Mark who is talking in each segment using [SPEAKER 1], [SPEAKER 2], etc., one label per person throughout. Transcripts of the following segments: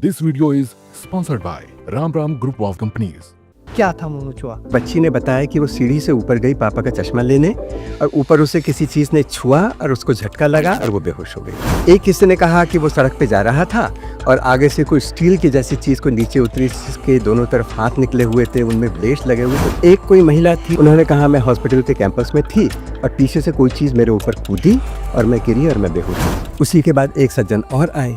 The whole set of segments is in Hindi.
[SPEAKER 1] This video is sponsored by Ram Ram Group of Companies.
[SPEAKER 2] क्या था मोनोचुआ?
[SPEAKER 3] बच्ची ने बताया कि वो सीढ़ी से ऊपर गई पापा का चश्मा लेने और ऊपर उसे किसी चीज़ ने छुआ और उसको झटका लगा और वो बेहोश हो गई। एक किसी ने कहा कि वो सड़क पे जा रहा था और आगे से कोई स्टील की जैसी चीज़ को नीचे उतरी जिसके दोनों तरफ हाथ निकले हुए थे, उनमें ब्लेड्स लगे हुए थे। एक कोई महिला थी, उन्होंने कहा मैं हॉस्पिटल के कैंपस में थी और पीछे से कोई चीज़ मेरे ऊपर कूदी और मैं गिरी और मैं बेहोश हुई। उसी के बाद एक सज्जन और आए,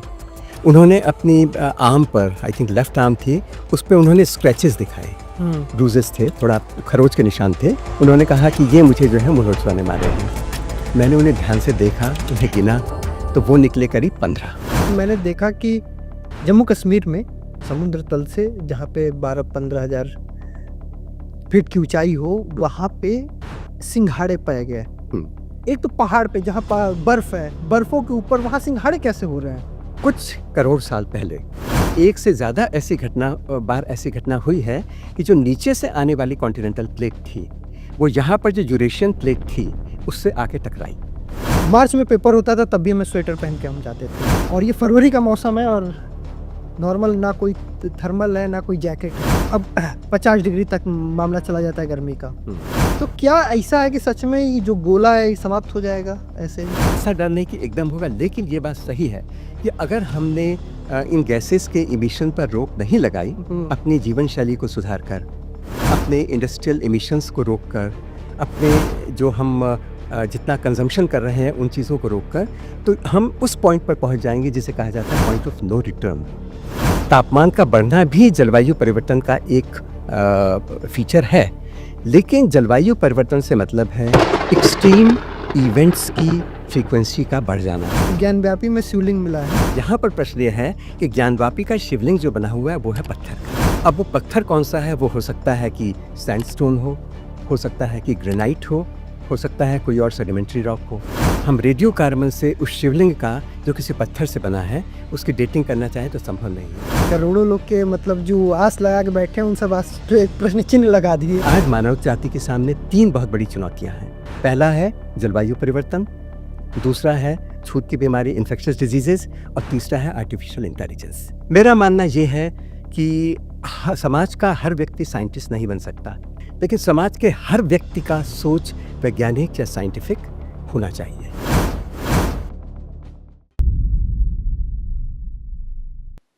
[SPEAKER 3] उन्होंने अपनी आर्म पर, आई थिंक लेफ्ट आर्म थी, उस पर उन्होंने स्क्रैचेस दिखाए, ब्रूजेस थे, थोड़ा खरोच के निशान थे। उन्होंने कहा कि ये मुझे जो है मोनोचुआ ने मारे हैं। मैंने उन्हें ध्यान से देखा, उन्हें गिना तो वो निकले करीब 15।
[SPEAKER 2] मैंने देखा कि जम्मू कश्मीर में समुद्र तल से जहाँ पे 12-15 हज़ार फीट की ऊंचाई हो, वहाँ पे सिंघाड़े पाए गए। एक तो पहाड़ पे जहाँ बर्फ है, बर्फों के ऊपर वहाँ सिंघाड़े कैसे हो रहे हैं?
[SPEAKER 3] कुछ करोड़ साल पहले एक से ज़्यादा ऐसी घटना हुई है कि जो नीचे से आने वाली कॉन्टिनेंटल प्लेट थी, वो यहाँ पर जो यूरेशियन प्लेट थी उससे आके टकराई।
[SPEAKER 2] मार्च में पेपर होता था, तब भी हमें स्वेटर पहन के हम जाते थे। और ये फरवरी का मौसम है और नॉर्मल, ना कोई थर्मल है ना कोई जैकेट है। अब 50 डिग्री तक मामला चला जाता है गर्मी का। तो क्या ऐसा है कि सच में ये जो गोला है ये समाप्त हो जाएगा ऐसे ही?
[SPEAKER 3] ऐसा डर नहीं कि एकदम होगा, लेकिन ये बात सही है कि अगर हमने इन गैसेस के इमिशन पर रोक नहीं लगाई, अपनी जीवन शैली को सुधार कर, अपने इंडस्ट्रियल इमिशंस को रोक कर, अपने जो हम जितना कंजम्पशन कर रहे हैं उन चीज़ों को रोक कर, तो हम उस पॉइंट पर पहुंच जाएंगे जिसे कहा जाता है पॉइंट ऑफ नो रिटर्न। तापमान का बढ़ना भी जलवायु परिवर्तन का एक फीचर है, लेकिन जलवायु परिवर्तन से मतलब है एक्सट्रीम इवेंट्स की फ्रीक्वेंसी का बढ़ जाना।
[SPEAKER 2] ज्ञानव्यापी में शिवलिंग मिला है।
[SPEAKER 3] यहाँ पर प्रश्न यह है कि ज्ञानव्यापी का शिवलिंग जो बना हुआ है वो है पत्थर का। अब वो पत्थर कौन सा है? वो हो सकता है कि सैंडस्टोन हो सकता है कि ग्रेनाइट हो सकता है कोई और सेडिमेंट्री रॉक हो। हम रेडियो कार्बन से उस शिवलिंग का जो किसी पत्थर से बना है उसकी डेटिंग करना चाहें तो संभव नहीं है।
[SPEAKER 2] करोड़ों लोग के मतलब जो आस लगा के बैठे हैं उन सब आस पे एक प्रश्न चिन्ह लगा दिए।
[SPEAKER 3] आज मानव जाति के सामने 3 बहुत बड़ी चुनौतियां हैं। पहला है जलवायु परिवर्तन, दूसरा है छूत की बीमारी इन्फेक्शियस डिजीजेस और तीसरा है आर्टिफिशियल इंटेलिजेंस। मेरा मानना ये है कि समाज का हर व्यक्ति साइंटिस्ट नहीं बन सकता, लेकिन समाज के हर व्यक्ति का सोच वैज्ञानिक या साइंटिफिक होना चाहिए।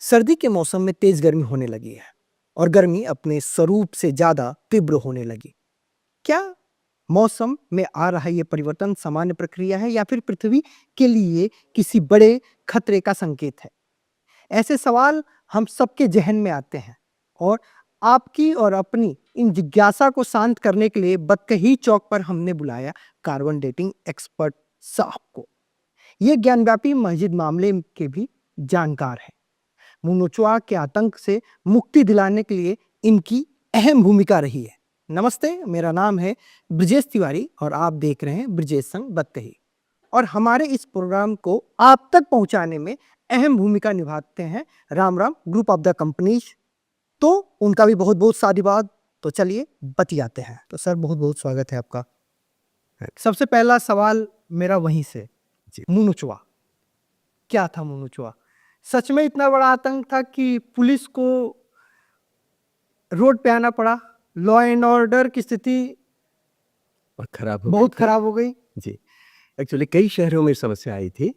[SPEAKER 2] सर्दी के मौसम में तेज गर्मी होने लगी है और गर्मी अपने स्वरूप से ज्यादा तीव्र होने लगी। क्या मौसम में आ रहा ये परिवर्तन सामान्य प्रक्रिया है या फिर पृथ्वी के लिए किसी बड़े खतरे का संकेत है? ऐसे सवाल हम सबके जहन में आते हैं और आपकी और अपनी इन जिज्ञासा को शांत करने के लिए बतकही चौक पर हमने बुलाया कार्बन डेटिंग एक्सपर्ट साहब को। ये ज्ञानव्यापी मस्जिद मामले के भी जानकार हैं। मोनोचुआ के आतंक से मुक्ति दिलाने के लिए इनकी अहम भूमिका रही है। नमस्ते, मेरा नाम है ब्रजेश तिवारी और आप देख रहे हैं ब्रजेश संग बतकही। और हमारे इस प्रोग्राम को आप तक पहुंचाने में अहम भूमिका निभाते हैं Ram Ram group of the companies, तो उनका भी बहुत बहुत साधुवाद। तो चलिए बतियाते हैं। तो सर, बहुत बहुत स्वागत है आपका। सबसे पहला सवाल मेरा वहीं से, मोनोचुआ क्या था? मोनोचुआ सच में इतना बड़ा आतंक था कि पुलिस को रोड पे आना पड़ा? लॉ एंड ऑर्डर की स्थिति बहुत खराब हो गई।
[SPEAKER 3] जी, एक्चुअली कई शहरों में समस्या आई थी।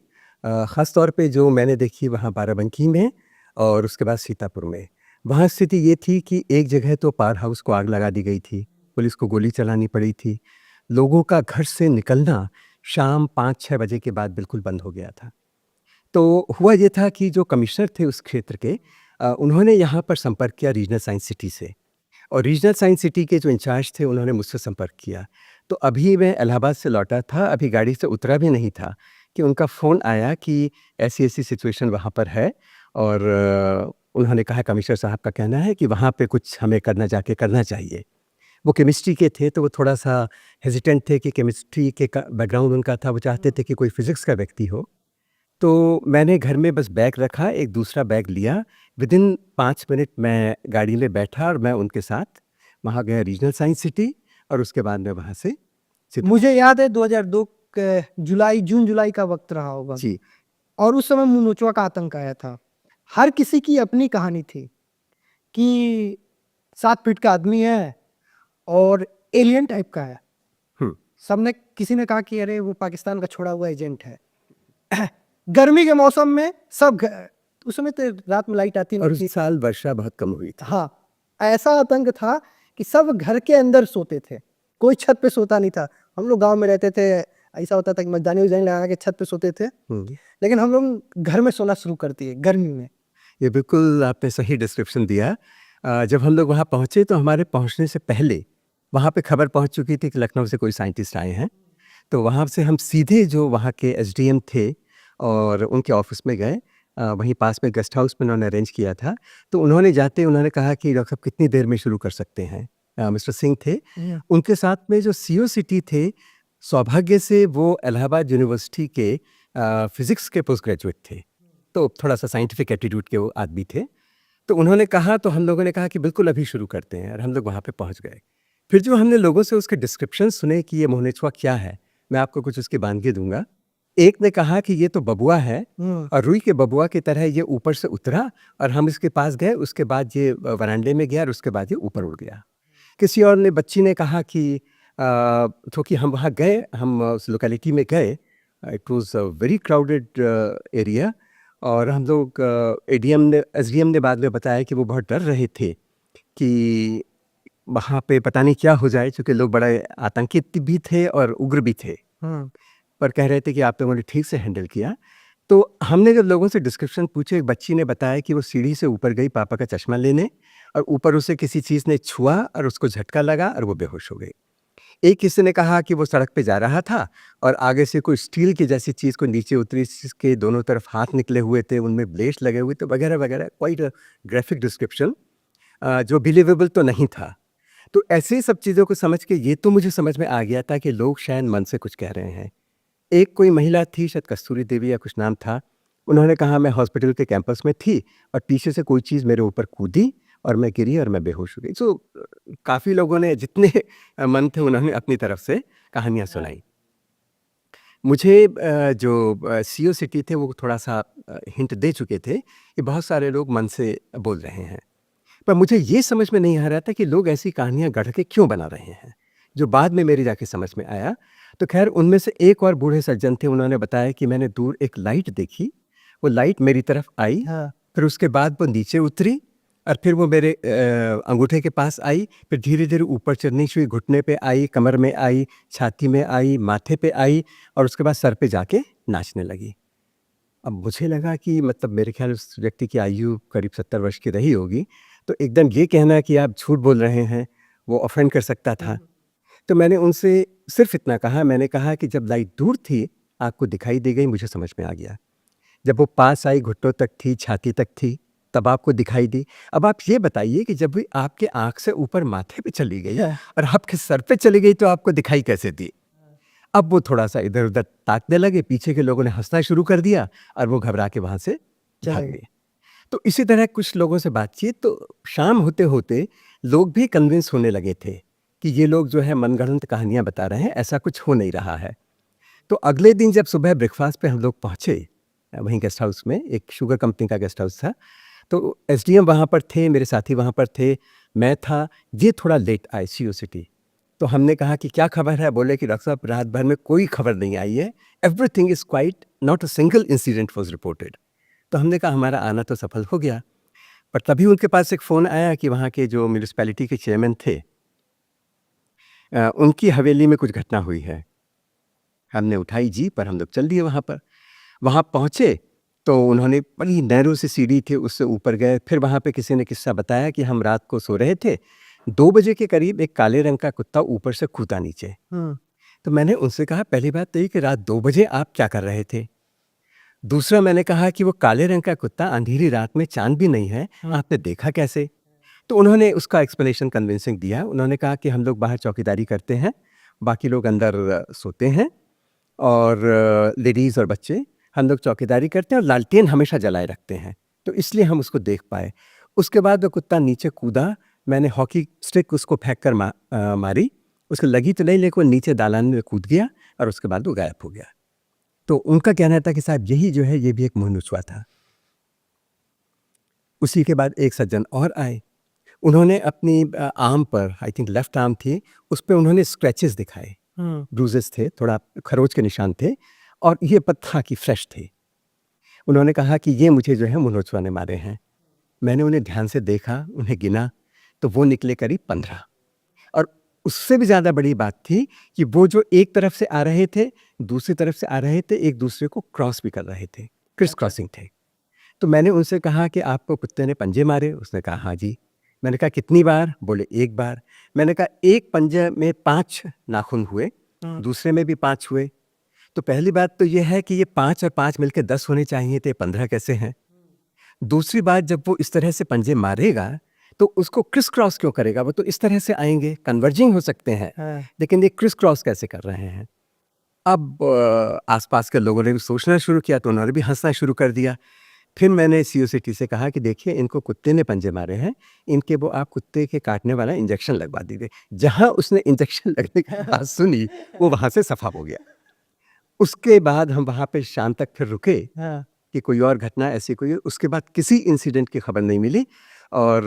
[SPEAKER 3] ख़ास तौर पे जो मैंने देखी वहाँ बाराबंकी में और उसके बाद सीतापुर में। वहाँ स्थिति ये थी कि एक जगह तो पावर हाउस को आग लगा दी गई थी, पुलिस को गोली चलानी पड़ी थी। लोगों का घर से निकलना शाम 5-6 बजे के बाद बिल्कुल बंद हो गया था। तो हुआ ये था कि जो कमिश्नर थे उस क्षेत्र के, उन्होंने यहाँ पर संपर्क किया रीजनल साइंस सिटी से, और रीजनल साइंस सिटी के जो इंचार्ज थे उन्होंने मुझसे संपर्क किया। तो अभी मैं इलाहाबाद से लौटा था, अभी गाड़ी से उतरा भी नहीं था कि उनका फ़ोन आया कि ऐसी-ऐसी सिचुएशन वहाँ पर है। और उन्होंने कहा कमिश्नर साहब का कहना है कि वहाँ पे कुछ हमें जाके करना चाहिए। वो केमिस्ट्री के थे तो वो थोड़ा सा हेजिटेंट थे कि केमिस्ट्री के बैकग्राउंड उनका था, वो चाहते थे कि कोई फिज़िक्स का व्यक्ति हो। तो मैंने घर में बस बैग रखा, एक दूसरा बैग लिया, विदिन 5 मिनट मैं गाड़ी में बैठा और मैं उनके साथ वहाँ गया रीजनल साइंस सिटी, और उसके बाद मैं वहाँ से
[SPEAKER 2] मुझे याद है 2002 जून जुलाई का वक्त रहा होगा
[SPEAKER 3] जी,
[SPEAKER 2] और उस समय मोनोचुआ का आतंक आया था। हर किसी की अपनी कहानी थी कि 7 फीट का आदमी है और एलियन टाइप का है।
[SPEAKER 3] हम्म,
[SPEAKER 2] सबने किसी ने कहा कि अरे वो पाकिस्तान का छोड़ा हुआ एजेंट है। गर्मी के मौसम में उस समय तो रात में लाइट आती
[SPEAKER 3] और
[SPEAKER 2] नहीं थी।
[SPEAKER 3] उस साल वर्षा बहुत कम हुई थी।
[SPEAKER 2] हाँ, ऐसा आतंक था कि सब घर के अंदर सोते थे, कोई छत पे सोता नहीं था। हम लोग गांव में रहते थे, ऐसा होता था कि मस्तानी उजानी लगा के छत पे सोते थे, लेकिन हम लोग घर में सोना शुरू कर दिए गर्मी में।
[SPEAKER 3] ये बिल्कुल आपने सही डिस्क्रिप्शन दिया। जब हम लोग वहाँ पहुँचे तो हमारे पहुँचने से पहले वहाँ पे खबर पहुँच चुकी थी कि लखनऊ से कोई साइंटिस्ट आए हैं। तो वहाँ से हम सीधे जो वहाँ के एसडीएम थे और उनके ऑफिस में गए। वहीं पास में गेस्ट हाउस में उन्होंने अरेंज किया था। तो उन्होंने जाते उन्होंने कहा कि डॉक्टर साहब कितनी देर में शुरू कर सकते हैं। मिस्टर सिंह थे, उनके साथ में जो सीओसीटी थे, सौभाग्य से वो इलाहाबाद यूनिवर्सिटी के फिजिक्स के पोस्ट ग्रेजुएट थे, तो थोड़ा सा साइंटिफिक एटीट्यूड के वो आदमी थे। तो उन्होंने कहा, तो हम लोगों ने कहा कि बिल्कुल अभी शुरू करते हैं, और हम लोग वहाँ पे पहुँच गए। फिर जो हमने लोगों से उसके डिस्क्रिप्शन सुने कि ये मोहनेछुआ क्या है, मैं आपको कुछ उसकी वानगी दूंगा। एक ने कहा कि ये तो बबुआ है और रुई के बबुआ की तरह ये ऊपर से उतरा और हम इसके पास गए, उसके बाद ये वरांडे में गया और उसके बाद ये ऊपर उड़ गया। किसी और ने बच्ची ने कहा कि तो कि हम वहाँ गए, हम उस लोकेलिटी में गए, it was a very crowded area, और हम लोग एसडीएम ने बाद में बताया कि वो बहुत डर रहे थे कि वहाँ पे पता नहीं क्या हो जाए, क्योंकि लोग बड़े आतंकित भी थे और उग्र भी थे, पर कह रहे थे कि आप लोगों ने ठीक से हैंडल किया। तो हमने जब लोगों से डिस्क्रिप्शन पूछे, एक बच्ची ने बताया कि वो सीढ़ी से ऊपर गई पापा का चश्मा लेने, और ऊपर उसे किसी चीज़ ने छुआ और उसको झटका लगा और वो बेहोश हो गई। एक किसी ने कहा कि वो सड़क पे जा रहा था और आगे से कोई स्टील की जैसी चीज़ को नीचे उतरी, जिसके दोनों तरफ हाथ निकले हुए थे, उनमें ब्लेड्स लगे हुए थे, वगैरह वगैरह, क्वाइट ग्राफिक डिस्क्रिप्शन, जो बिलीवेबल तो नहीं था। तो ऐसे सब चीज़ों को समझ के ये तो मुझे समझ में आ गया था कि लोग शायद मन से कुछ कह रहे हैं। एक कोई महिला थी, शायद कस्तूरी देवी या कुछ नाम था, उन्होंने कहा मैं हॉस्पिटल के कैंपस में थी और पीछे से कोई चीज़ मेरे ऊपर कूदी और मैं गिरी और मैं बेहोश हो गई। सो काफ़ी लोगों ने, जितने मन थे, उन्होंने अपनी तरफ से कहानियाँ सुनाई। मुझे जो सीओ सिटी थे वो थोड़ा सा हिंट दे चुके थे कि बहुत सारे लोग मन से बोल रहे हैं, पर मुझे ये समझ में नहीं आ रहा था कि लोग ऐसी कहानियाँ गढ़ के क्यों बना रहे हैं, जो बाद में मेरी जाके समझ में आया। तो खैर उनमें से एक और बूढ़े सज्जन थे, उन्होंने बताया कि मैंने दूर एक लाइट देखी, वो लाइट मेरी तरफ आई, फिर उसके बाद वो नीचे उतरी और फिर वो मेरे अंगूठे के पास आई, फिर धीरे धीरे ऊपर चढ़नी शुरू, घुटने पे आई, कमर में आई, छाती में आई, माथे पे आई और उसके बाद सर पे जाके नाचने लगी। अब मुझे लगा कि मतलब मेरे ख्याल उस व्यक्ति की आयु करीब 70 वर्ष की रही होगी, तो एकदम ये कहना कि आप झूठ बोल रहे हैं वो ऑफेंड कर सकता था। तो मैंने उनसे सिर्फ इतना कहा, मैंने कहा कि जब लाइट दूर थी आपको दिखाई दे गई, मुझे समझ में आ गया। जब वो पास आई, घुटनों तक थी, छाती तक थी, तब आपको दिखाई दी। अब आप ये बताइए कि जब भी आपके आँख से ऊपर माथे पे चली गई और आपके सर पे चली गई तो आपको दिखाई कैसे दी? अब वो थोड़ा सा इधर उधर ताकने लगे, पीछे के लोगों ने हंसना शुरू कर दिया और वो घबरा के वहाँ से भाग गए। तो इसी तरह कुछ लोगों से बातचीत, तो शाम होते होते लोग भी कन्विंस होने लगे थे कि ये लोग जो है मनगढ़ंत कहानियाँ बता रहे हैं, ऐसा कुछ हो नहीं रहा है। तो अगले दिन जब सुबह ब्रेकफास्ट पे हम लोग पहुँचे, वहीं गेस्ट हाउस में, एक शुगर कंपनी का गेस्ट हाउस था, तो एसडीएम वहाँ पर थे, मेरे साथी वहाँ पर थे, मैं था, ये थोड़ा लेट आए सीओ सिटी। तो हमने कहा कि क्या खबर है? बोले कि डॉक्टर साहब रात भर में कोई खबर नहीं आई है, everything is quite, not a single incident was reported. तो हमने कहा हमारा आना तो सफल हो गया, पर तभी उनके पास एक फ़ोन आया कि वहाँ के जो म्यूनिसिपैलिटी के चेयरमैन थे, उनकी हवेली में कुछ घटना हुई है। हमने उठाई जीप पर हम लोग चल दिए वहाँ पर। वहाँ पहुँचे तो उन्होंने, बड़ी नैरो सी सीढ़ी थी, उससे ऊपर गए। फिर वहाँ पे किसी ने किस्सा बताया कि हम रात को सो रहे थे, 2 बजे के करीब एक काले रंग का कुत्ता ऊपर से कूदा नीचे। तो मैंने उनसे कहा पहली बात तो ये कि रात 2 बजे आप क्या कर रहे थे? दूसरा मैंने कहा कि वो काले रंग का कुत्ता अंधेरी रात में, चांद भी नहीं है, आपने देखा कैसे? तो उन्होंने उसका एक्सप्लेनेशन कन्विंसिंग दिया। उन्होंने कहा कि हम लोग बाहर चौकीदारी करते हैं, बाकी लोग अंदर सोते हैं, और लेडीज़ और बच्चे, हम लोग चौकीदारी करते हैं और लालटेन हमेशा जलाए रखते हैं, तो इसलिए हम उसको देख पाए। उसके बाद वो कुत्ता नीचे कूदा, मैंने हॉकी स्टिक उसको फेंक कर मारी, उसको लगी तो नहीं, लेकिन वो नीचे दालान में कूद गया और उसके बाद वो गायब हो गया। तो उनका कहना था कि साहब यही जो है ये भी एक मोहनुसवा था। उसी के बाद एक सज्जन और आए। उन्होंने अपनी आर्म पर, आई थिंक लेफ्ट आर्म थी, उस पे उन्होंने स्क्रैचेस दिखाए, ब्रूजेस थे, थोड़ा खरोच के निशान थे, और ये पत्थर की फ्रेश थे। उन्होंने कहा कि ये मुझे जो है मुनोचवा ने मारे हैं। मैंने उन्हें ध्यान से देखा, उन्हें गिना, तो वो निकले करीब 15। और उससे भी ज़्यादा बड़ी बात थी कि वो जो एक तरफ से आ रहे थे, दूसरी तरफ से आ रहे थे, एक दूसरे को क्रॉस भी कर रहे थे, क्रिस क्रॉसिंग थे। तो मैंने उनसे कहा कि आपको कुत्ते ने पंजे मारे? उसने कहा हाँ जी। मैंने कहा कितनी बार? बोले एक बार। मैंने कहा एक पंजे में 5 नाखून हुए, दूसरे में भी 5 हुए। तो पहली बात तो ये है कि ये 5 और 5 मिलकर 10 होने चाहिए थे, 15 कैसे हैं? दूसरी बात, जब वो इस तरह से पंजे मारेगा तो उसको क्रिस क्रॉस क्यों करेगा? वो तो इस तरह से आएंगे, कन्वर्जिंग हो सकते हैं, लेकिन ये क्रिस क्रॉस कैसे कर रहे हैं? अब आसपास के लोगों ने भी सोचना शुरू किया, तो उन्होंने भी हंसना शुरू कर दिया। फिर मैंने सीओसीटी से कहा कि देखिए, इनको कुत्ते ने पंजे मारे हैं, इनके वो आप कुत्ते के काटने वाला इंजेक्शन लगवा दीजिए। जहाँ उसने इंजेक्शन लगने की बात सुनी, वो वहाँ से सफा हो गया। उसके बाद हम वहाँ पे शाम तक फिर रुके कि कोई और घटना ऐसी कोई, उसके बाद किसी इंसिडेंट की खबर नहीं मिली। और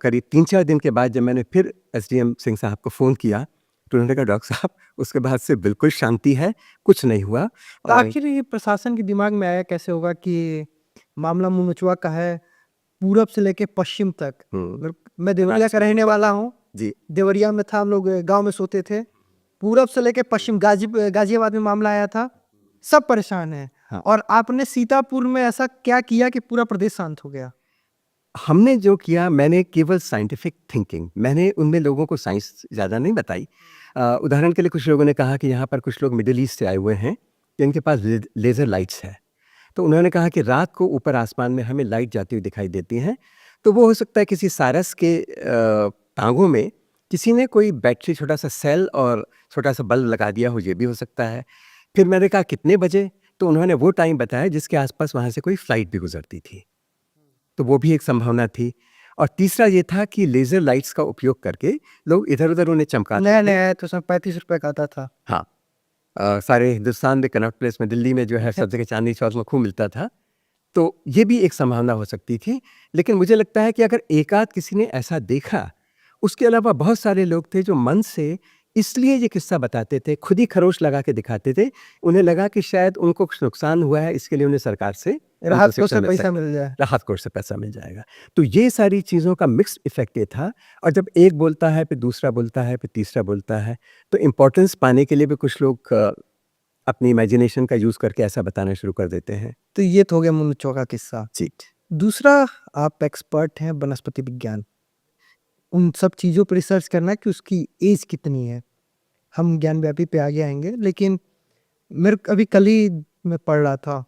[SPEAKER 3] करीब 3-4 दिन के बाद जब मैंने फिर एसडीएम सिंह साहब को फ़ोन किया, तो उन्होंने कहा डॉक्टर साहब, उसके बाद से बिल्कुल शांति है, कुछ नहीं हुआ।
[SPEAKER 2] तो आखिर ये प्रशासन के दिमाग में आया कैसे होगा कि मामला मुनचुआ का है, पूरब से लेके पश्चिम तक? मैं देवरिया का रहने वाला हूँ
[SPEAKER 3] जी।
[SPEAKER 2] देवरिया में था, हम लोग गांव में सोते थे। पूरब से लेके पश्चिम गाजियाबाद में मामला आया था, सब परेशान हैं।
[SPEAKER 3] हाँ।
[SPEAKER 2] और आपने सीतापुर में ऐसा क्या किया कि पूरा प्रदेश शांत हो गया?
[SPEAKER 3] हमने जो किया, मैंने केवल साइंटिफिक थिंकिंग, मैंने उनमें लोगों को साइंस ज़्यादा नहीं बताई। उदाहरण के लिए कुछ लोगों ने कहा कि यहाँ पर कुछ लोग मिडिल ईस्ट से आए हुए हैं, जिनके पास लेज़र लाइट्स है। तो उन्होंने कहा कि रात को ऊपर आसमान में हमें लाइट जाती हुई दिखाई देती हैं, तो वो हो सकता है किसी सारस के टांगों में किसी ने कोई बैटरी, छोटा सा सेल और छोटा सा बल्ब लगा दिया हो, ये भी हो सकता है। फिर मैंने कहा कितने बजे? तो उन्होंने वो टाइम बताया जिसके आसपास वहाँ से कोई फ्लाइट भी गुजरती थी, तो वो भी एक संभावना थी। और तीसरा ये था कि लेज़र लाइट्स का उपयोग करके लोग इधर-उधर उन्हें चमकाते
[SPEAKER 2] नया
[SPEAKER 3] थे।
[SPEAKER 2] नया तो सब 35 रुपए का आता था।
[SPEAKER 3] हाँ। सारे हिंदुस्तान में, कनॉट प्लेस में, दिल्ली में जो है सब जगह चांदनी चौक में खूब मिलता था। तो ये भी एक संभावना हो सकती थी। लेकिन मुझे लगता है कि अगर एक आध किसी ने ऐसा देखा, उसके अलावा बहुत सारे लोग थे जो मन से इसलिए ये किस्सा बताते थे, खुद ही खरोच लगा के दिखाते थे। उन्हें लगा कि शायद उनको कुछ नुकसान हुआ है, इसके लिए उन्हें सरकार से
[SPEAKER 2] राहत कोष से
[SPEAKER 3] compensation मिल
[SPEAKER 2] पैसा
[SPEAKER 3] सकता-
[SPEAKER 2] मिल जाए।
[SPEAKER 3] राहत कोष से पैसा मिल जाएगा। तो ये सारी चीज़ों का मिक्स्ड इफेक्ट ये था। और जब एक बोलता है, फिर दूसरा बोलता है, फिर तीसरा बोलता है, तो इम्पोर्टेंस पाने के लिए भी कुछ लोग अपनी इमेजिनेशन का यूज़ करके ऐसा बताना शुरू कर देते हैं।
[SPEAKER 2] तो ये तो हो गया मुनचुआ का किस्सा।
[SPEAKER 3] जी।
[SPEAKER 2] दूसरा, आप एक्सपर्ट हैं वनस्पति विज्ञान, उन सब चीज़ों पर रिसर्च करना कि उसकी एज कितनी है। हम ज्ञान व्यापी पे आगे आएंगे, लेकिन मेरे अभी कल ही मैं पढ़ रहा था,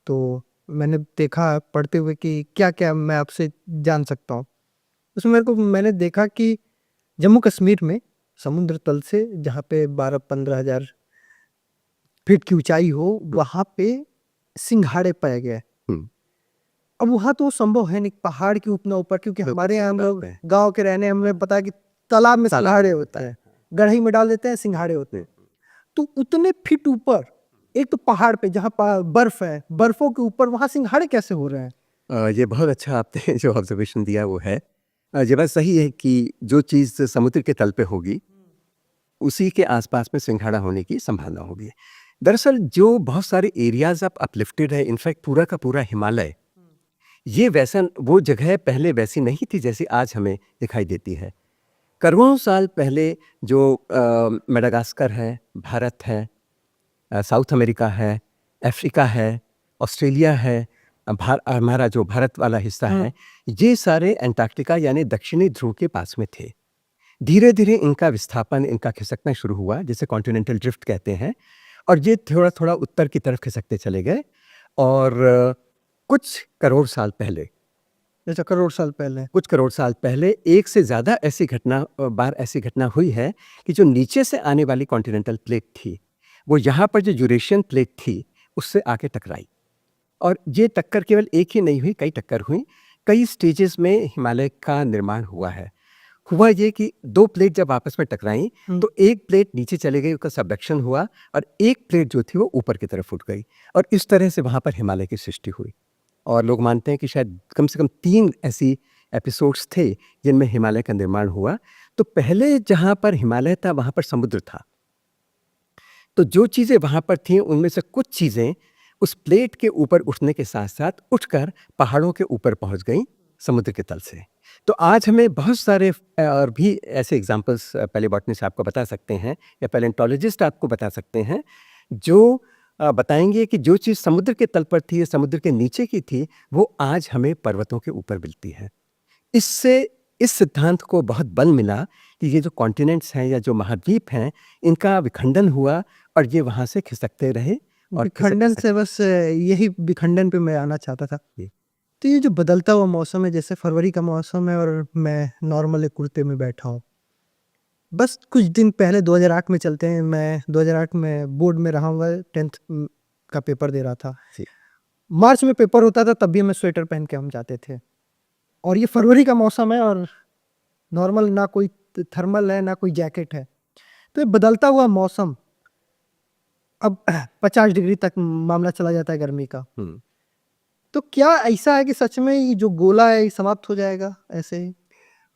[SPEAKER 2] तो मैंने देखा पढ़ते हुए कि क्या क्या मैं आपसे जान सकता हूँ। उसमें मैंने देखा कि जम्मू कश्मीर में समुद्र तल से जहाँ पे 12-15 हजार फीट की ऊंचाई हो, वहाँ पे सिंघाड़े पाए गए।
[SPEAKER 3] हम्म।
[SPEAKER 2] अब वहाँ तो संभव है नहीं, पहाड़ के उतना ऊपर, क्योंकि हमारे यहाँ हम लोग गाँव के रहने, हमें पता है कि तालाब में सिंघाड़े होता है, गढ़ई में डाल देते हैं, सिंघाड़े होते हैं। तो उतने फीट ऊपर, एक तो पहाड़ पे जहाँ बर्फ है, बर्फों के ऊपर वहाँ सिंघाड़े कैसे हो रहे हैं?
[SPEAKER 3] ये बहुत अच्छा आपने जो ऑब्जर्वेशन दिया वो है। ये बात सही है कि जो चीज़ समुद्र के तल पे होगी, उसी के आसपास में सिंघाड़ा होने की संभावना होगी। दरअसल जो बहुत सारे एरियाज अब अपलिफ्टेड है, इनफैक्ट पूरा का पूरा हिमालय, ये वैसा वो जगह पहले वैसी नहीं थी जैसी आज हमें दिखाई देती है। करोड़ों साल पहले जो मेडागास्कर है, भारत है, साउथ अमेरिका है, अफ्रीका है, ऑस्ट्रेलिया है, हमारा जो भारत वाला हिस्सा है, ये सारे अंटार्कटिका यानी दक्षिणी ध्रुव के पास में थे। धीरे धीरे इनका विस्थापन, इनका खिसकना शुरू हुआ, जिसे कॉन्टिनेंटल ड्रिफ्ट कहते हैं, और ये थोड़ा थोड़ा उत्तर की तरफ खिसकते चले गए। और कुछ करोड़ साल पहले,
[SPEAKER 2] जैसे करोड़ साल पहले,
[SPEAKER 3] कुछ करोड़ साल पहले एक से ज़्यादा ऐसी घटना हुई है कि जो नीचे से आने वाली कॉन्टिनेंटल प्लेट थी, वो यहाँ पर जो यूरेशियन प्लेट थी उससे आके टकराई। और ये टक्कर केवल एक ही नहीं हुई, कई टक्कर हुई, कई स्टेजेस में हिमालय का निर्माण हुआ है। हुआ ये कि दो प्लेट जब आपस में टकराई तो एक प्लेट नीचे चली गई, उसका सबडक्शन हुआ, और एक प्लेट जो थी वो ऊपर की तरफ उठ गई, और इस तरह से वहाँ पर हिमालय की सृष्टि हुई। और लोग मानते हैं कि शायद कम से कम 3 ऐसी एपिसोड्स थे जिनमें हिमालय का निर्माण हुआ। तो पहले जहाँ पर हिमालय था वहाँ पर समुद्र था। तो जो चीज़ें वहाँ पर थीं उनमें से कुछ चीज़ें उस प्लेट के ऊपर उठने के साथ-साथ उठकर पहाड़ों के ऊपर पहुँच गईं समुद्र के तल से। तो आज हमें बहुत सारे और भी ऐसे एग्ज़ाम्पल्स पैलेबॉटनिस्ट आपको बता सकते हैं या पैलेंटोलॉजिस्ट आपको बता सकते हैं, जो बताएँगे कि जो चीज़ समुद्र के तल पर थी या समुद्र के नीचे की थी, वो आज हमें पर्वतों के ऊपर मिलती है। इससे इस सिद्धांत को बहुत बल मिला कि ये जो कॉन्टिनेंट्स हैं या जो महाद्वीप हैं, इनका विखंडन हुआ और ये वहाँ से खिसकते रहे और
[SPEAKER 2] विखंडन से बस यही विखंडन पे मैं आना चाहता था।
[SPEAKER 3] जी।
[SPEAKER 2] तो ये जो बदलता हुआ मौसम है, जैसे फरवरी का मौसम है और मैं नॉर्मल एक कुर्ते में बैठा हूँ। बस कुछ दिन पहले 2008 में चलते हैं, मैं 2008 में बोर्ड में रहा हुआ 10th का पेपर दे रहा था।
[SPEAKER 3] जी।
[SPEAKER 2] मार्च में पेपर होता था, तब भी हमें स्वेटर पहन के हम जाते थे। और ये फरवरी का मौसम है और नॉर्मल ना कोई थर्मल है ना कोई जैकेट है। तो ये बदलता हुआ मौसम, अब 50 डिग्री तक मामला चला जाता है गर्मी का।
[SPEAKER 3] हुँ।
[SPEAKER 2] तो क्या ऐसा है कि सच में ये जो गोला है ये समाप्त हो जाएगा ऐसे ही?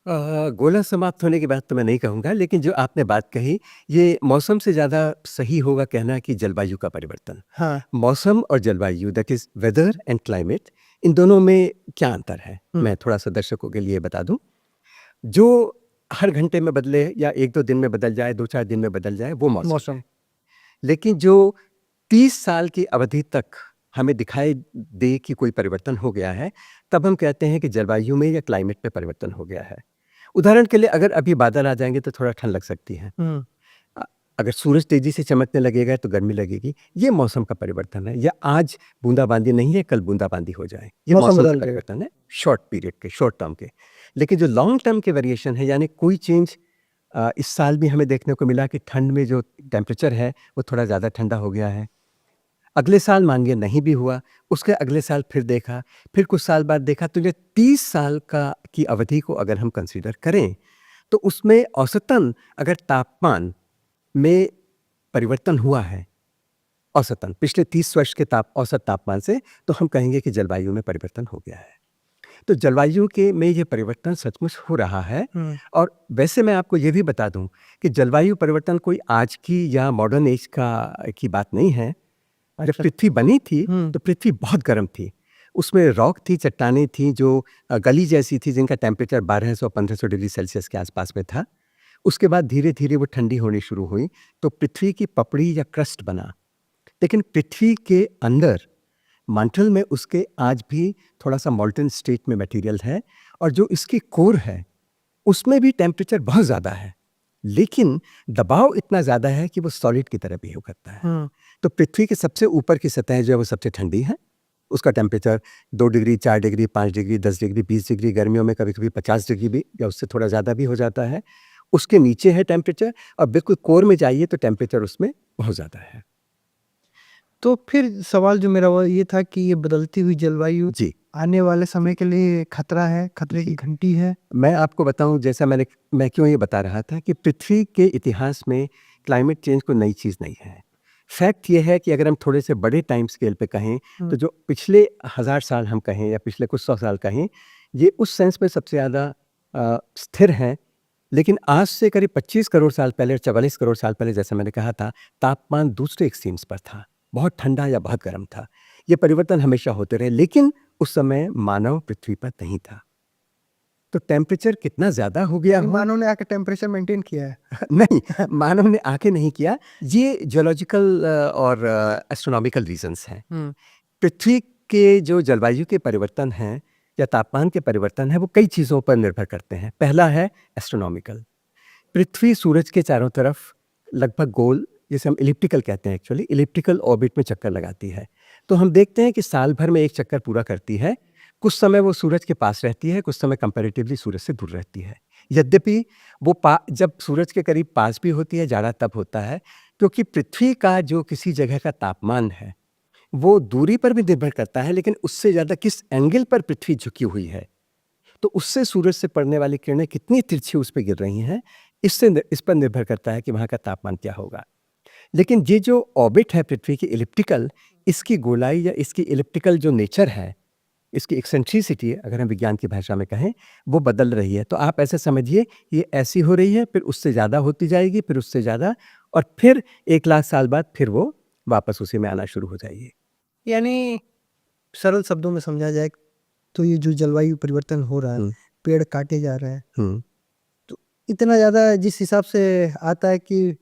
[SPEAKER 3] गोला समाप्त होने की बात तो मैं नहीं कहूँगा, लेकिन जो आपने बात कही, ये मौसम से ज़्यादा सही होगा कहना कि जलवायु का परिवर्तन।
[SPEAKER 2] हाँ।
[SPEAKER 3] मौसम और जलवायु that is weather and climate, इन दोनों में क्या अंतर है? मैं थोड़ा-सा दर्शकों के लिए बता दूँ। जो हर घंटे में बदले या 1-2 दिन में बदल जाए, 2-4 दिन में बदल जाए, वो मौसम
[SPEAKER 2] मौसम।
[SPEAKER 3] है। लेकिन जो 30 साल की अवधि तक हमें दिखाई दे कि कोई परिवर्तन हो गया है, तब हम कहते हैं कि जलवायु में या क्लाइमेट में परिवर्तन हो गया है। उदाहरण के लिए अगर अभी बादल आ जाएँगे तो थोड़ा ठंड लग सकती है। अगर सूरज तेज़ी से चमकने लगेगा तो गर्मी लगेगी। ये मौसम का परिवर्तन है। या आज बूंदाबांदी नहीं है, कल बूंदाबांदी हो जाए। ये
[SPEAKER 2] मौसम
[SPEAKER 3] मौसम
[SPEAKER 2] बदल
[SPEAKER 3] का
[SPEAKER 2] जाएगा।
[SPEAKER 3] परिवर्तन है, शॉर्ट पीरियड के, शॉर्ट टर्म के। लेकिन जो लॉन्ग टर्म के वेरिएशन है, यानी कोई चेंज इस साल भी हमें देखने को मिला कि ठंड में जो टेम्परेचर है, वो थोड़ा ज़्यादा ठंडा हो गया है। अगले साल मानिए नहीं भी हुआ, उसके अगले साल फिर देखा, फिर कुछ साल बाद देखा, तो ये 30 साल की अवधि को अगर हम कंसीडर करें, तो उसमें औसतन अगर तापमान में परिवर्तन हुआ है, औसतन पिछले 30 वर्ष के औसत तापमान से, तो हम कहेंगे कि जलवायु में परिवर्तन हो गया है। तो जलवायु के में ये परिवर्तन सचमुच हो रहा है। और वैसे मैं आपको ये भी बता दूं कि जलवायु परिवर्तन कोई आज की या मॉडर्न एज की बात नहीं है। जब पृथ्वी बनी थी तो पृथ्वी बहुत गर्म थी, उसमें रॉक थी, चट्टानें थी जो गली जैसी थी, जिनका टेम्परेचर 1200-1500 डिग्री सेल्सियस के आसपास में था। उसके बाद धीरे धीरे वो ठंडी होनी शुरू हुई, तो पृथ्वी की पपड़ी या क्रस्ट बना। लेकिन पृथ्वी के अंदर मंटल में उसके आज भी थोड़ा सा मॉल्टन स्टेट में मटेरियल है, और जो इसकी कोर है उसमें भी टेम्परेचर बहुत ज़्यादा है, लेकिन दबाव इतना ज़्यादा है कि वो सॉलिड की तरह बिहेव करता है। तो पृथ्वी के सबसे ऊपर की सतह जो है वो सबसे ठंडी है, उसका temperature 2 degree, 4 degree, 5 degree, 10 degree, 20 degree, गर्मियों में कभी कभी 50 डिग्री भी या उससे थोड़ा ज़्यादा भी हो जाता है। उसके नीचे है टेम्परेचर, और बिल्कुल कोर में जाइए तो टेम्परेचर उसमें बहुत ज़्यादा है।
[SPEAKER 2] तो फिर सवाल जो मेरा वो ये था कि ये बदलती हुई जलवायु
[SPEAKER 3] जी,
[SPEAKER 2] आने वाले समय के लिए खतरा है, खतरे की घंटी है।
[SPEAKER 3] मैं आपको बताऊं, जैसा मैं क्यों ये बता रहा था कि पृथ्वी के इतिहास में क्लाइमेट चेंज कोई नई चीज़ नहीं है। फैक्ट ये है कि अगर हम थोड़े से बड़े टाइम स्केल पे कहें, तो जो पिछले 1000 साल हम कहें या पिछले कुछ 100 साल कहें, ये उस सेंस में सबसे ज़्यादा स्थिर हैं। लेकिन आज से करीब 25 करोड़ साल पहले, 44 करोड़ साल पहले, जैसा मैंने कहा था, तापमान दूसरे एक्सट्रीम्स पर था, बहुत ठंडा या बहुत गर्म था। ये परिवर्तन हमेशा होते रहे, लेकिन उस समय मानव पृथ्वी पर नहीं था। तो टेम्परेचर कितना ज़्यादा हो गया हो,
[SPEAKER 2] मानव ने आके टेम्परेचर मेंटेन किया है।
[SPEAKER 3] नहीं, मानव ने आके नहीं किया। ये जियोलॉजिकल और एस्ट्रोनॉमिकल रीजंस हैं। पृथ्वी के जो जलवायु के परिवर्तन हैं या तापमान के परिवर्तन हैं, वो कई चीज़ों पर निर्भर करते हैं। पहला है एस्ट्रोनॉमिकल। पृथ्वी सूरज के चारों तरफ लगभग गोल, जिसे हम इलिप्टिकल कहते हैं, एक्चुअली इलिप्टिकल ऑर्बिट में चक्कर लगाती है। तो हम देखते हैं कि साल भर में एक चक्कर पूरा करती है। कुछ समय वो सूरज के पास रहती है, कुछ समय कंपैरेटिवली सूरज से दूर रहती है। यद्यपि वो जब सूरज के करीब पास भी होती है, जाड़ा तब होता है, क्योंकि पृथ्वी का जो किसी जगह का तापमान है वो दूरी पर भी निर्भर करता है, लेकिन उससे ज़्यादा किस एंगल पर पृथ्वी झुकी हुई है, तो उससे सूरज से पड़ने वाली किरणें कितनी तिरछी उस पर गिर रही हैं, इस पर निर्भर करता है कि वहाँ का तापमान क्या होगा। लेकिन ये जो ऑर्बिट है पृथ्वी की इलिप्टिकल, इसकी गोलाई या इसकी इलिप्टिकल जो नेचर है, इसकी एक्सेंट्रिसिटी अगर हम विज्ञान की भाषा में कहें वो बदल रही है। तो आप ऐसे समझिए ये ऐसी हो रही है, फिर उससे ज़्यादा होती जाएगी, फिर उससे ज़्यादा, और फिर 1 लाख साल बाद फिर वो वापस उसी में आना शुरू हो जाएगी।
[SPEAKER 2] यानी सरल शब्दों में समझा जाए तो ये जो जलवायु परिवर्तन हो रहा है,
[SPEAKER 3] हुँ।
[SPEAKER 2] पेड़ काटे जा रहे हैं,
[SPEAKER 3] हुँ।
[SPEAKER 2] तो इतना ज़्यादा जिस हिसाब से आता है कि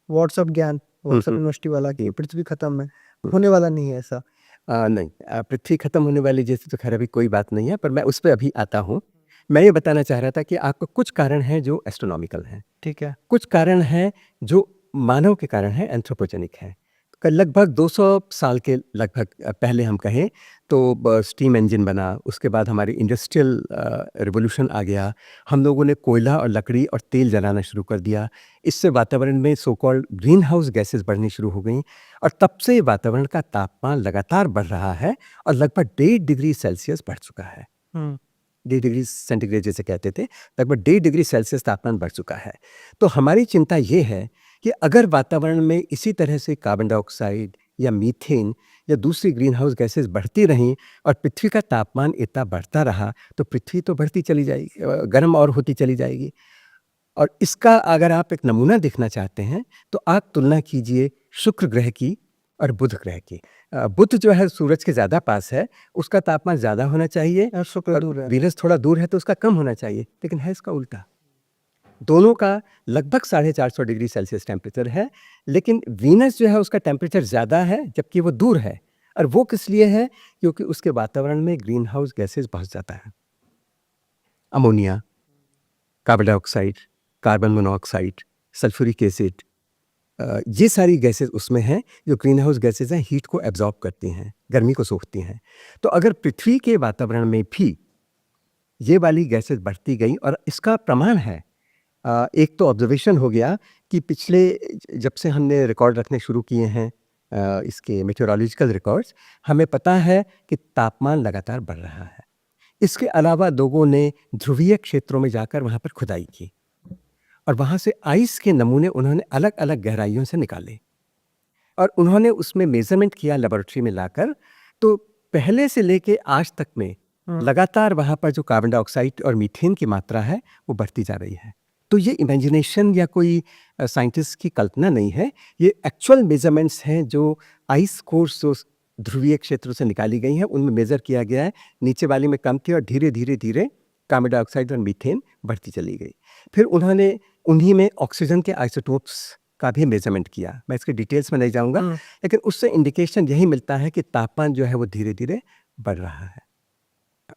[SPEAKER 2] व्हाट्सएप
[SPEAKER 3] हुँ।
[SPEAKER 2] यूनिवर्सिटी वाला कि पृथ्वी खत्म है,
[SPEAKER 3] हुँ।
[SPEAKER 2] होने वाला नहीं है ऐसा।
[SPEAKER 3] नहीं, पृथ्वी खत्म होने वाली जैसी तो खैर अभी कोई बात नहीं है, पर मैं उस पे अभी आता हूँ। मैं ये बताना चाह रहा था कि आपको कुछ कारण हैं जो एस्ट्रोनॉमिकल हैं,
[SPEAKER 2] ठीक है।
[SPEAKER 3] कुछ कारण हैं जो मानव के कारण हैं, एंथ्रोपोजेनिक हैं। लगभग 200 साल के लगभग पहले हम कहें तो स्टीम इंजन बना, उसके बाद हमारी इंडस्ट्रियल रिवॉल्यूशन आ गया। हम लोगों ने कोयला और लकड़ी और तेल जलाना शुरू कर दिया। इससे वातावरण में so called green house gases बढ़नी शुरू हो गई, और तब से वातावरण का तापमान लगातार बढ़ रहा है और लगभग 1.5 डिग्री सेल्सियस बढ़ चुका है। 1.5 डिग्री सेंटीग्रेड जैसे कहते थे, लगभग 1.5 डिग्री सेल्सियस तापमान बढ़ चुका है। तो हमारी चिंता ये है कि अगर वातावरण में इसी तरह से कार्बन डाइऑक्साइड या मीथेन या दूसरी ग्रीन हाउस गैसेस बढ़ती रहीं और पृथ्वी का तापमान इतना बढ़ता रहा, तो पृथ्वी तो बढ़ती चली जाएगी, गर्म और होती चली जाएगी। और इसका अगर आप एक नमूना देखना चाहते हैं तो आप तुलना कीजिए शुक्र ग्रह की और बुध ग्रह की। बुध जो है सूरज के ज़्यादा पास है, उसका तापमान ज़्यादा होना चाहिए,
[SPEAKER 2] और शुक्र
[SPEAKER 3] और
[SPEAKER 2] दूर है।
[SPEAKER 3] वीनस थोड़ा दूर है तो उसका कम होना चाहिए, लेकिन है इसका उल्टा। दोनों का लगभग 450 डिग्री सेल्सियस टेम्परेचर है, लेकिन वीनस जो है उसका टेम्परेचर ज़्यादा है जबकि वो दूर है। और वो किस लिए है? क्योंकि उसके वातावरण में ग्रीन हाउस गैसेस बहुत ज़्यादा है। Ammonia, carbon dioxide, carbon monoxide, sulphuric acid, ये सारी गैसेस उसमें हैं जो ग्रीन हाउस गैसेस हैं, हीट को एब्जॉर्ब करती हैं, गर्मी को सोखती हैं। तो अगर पृथ्वी के वातावरण में भी ये वाली गैसेस बढ़ती गई, और इसका प्रमाण है, एक तो ऑब्जर्वेशन हो गया कि पिछले जब से हमने रिकॉर्ड रखने शुरू किए हैं, इसके मेटेरोलॉजिकल रिकॉर्ड्स, हमें पता है कि तापमान लगातार बढ़ रहा है। इसके अलावा लोगों ने ध्रुवीय क्षेत्रों में जाकर वहाँ पर खुदाई की और वहाँ से आइस के नमूने उन्होंने अलग अलग गहराइयों से निकाले और उन्होंने उसमें मेजरमेंट किया लेबोरेटरी में लाकर। तो पहले से लेके आज तक में लगातार वहाँ पर जो कार्बन डाइऑक्साइड और मीथेन की मात्रा है वो बढ़ती जा रही है। तो ये इमेजिनेशन या कोई साइंटिस्ट की कल्पना नहीं है, ये एक्चुअल मेजरमेंट्स हैं जो आइस कोर्स जो ध्रुवीय क्षेत्रों से निकाली गई हैं उनमें मेज़र किया गया है। नीचे वाली में कम थी और धीरे धीरे धीरे कार्बन डाइऑक्साइड और मीथेन बढ़ती चली गई। फिर उन्होंने उन्हीं में ऑक्सीजन के आइसोटोप्स का भी मेजरमेंट किया। मैं इसके डिटेल्स में नहीं जाऊंगा, लेकिन उससे इंडिकेशन यही मिलता है कि तापमान जो है वो धीरे धीरे बढ़ रहा है।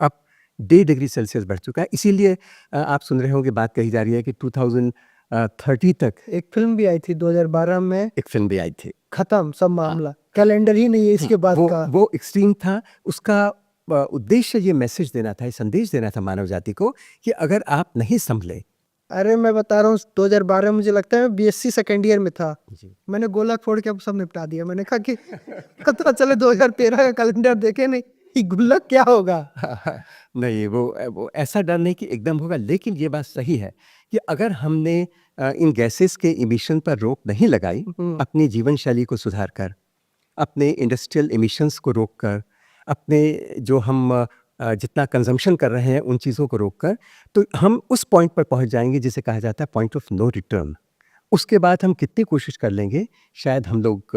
[SPEAKER 3] अब 1.5 डिग्री सेल्सियस बढ़ चुका है। इसीलिए आप सुन रहे होंगे, बात कही जा रही है कि 2030 तक
[SPEAKER 2] एक फिल्म भी आई थी 2012 में,
[SPEAKER 3] एक फिल्म भी आई थी।
[SPEAKER 2] खत्म सब मामला, कैलेंडर ही नहीं है इसके बाद का।
[SPEAKER 3] वो एक्सट्रीम था। उसका उद्देश्य ये मैसेज देना था, ये संदेश देना था मानव जाति को कि अगर आप नहीं संभले।
[SPEAKER 2] अरे मैं बता रहा हूँ 2012 में मुझे लगता है मैं बीएससी सेकेंड ईयर में था, मैंने गोला फोड़ के सब निपटा दिया। मैंने कहा कि पता चले 2013 का कैलेंडर देखे नहीं, ये गुल्लक क्या होगा।
[SPEAKER 3] नहीं, वो ऐसा डर नहीं कि एकदम होगा, लेकिन ये बात सही है कि अगर हमने इन गैसेस के इमिशन पर रोक नहीं लगाई, अपनी जीवन शैली को सुधार कर, अपने इंडस्ट्रियल इमिशंस को रोक कर, अपने जो हम जितना कंजम्पशन कर रहे हैं उन चीज़ों को रोक कर, तो हम उस पॉइंट पर पहुंच जाएंगे जिसे कहा जाता है पॉइंट ऑफ नो रिटर्न। उसके बाद हम कितनी कोशिश कर लेंगे, शायद हम लोग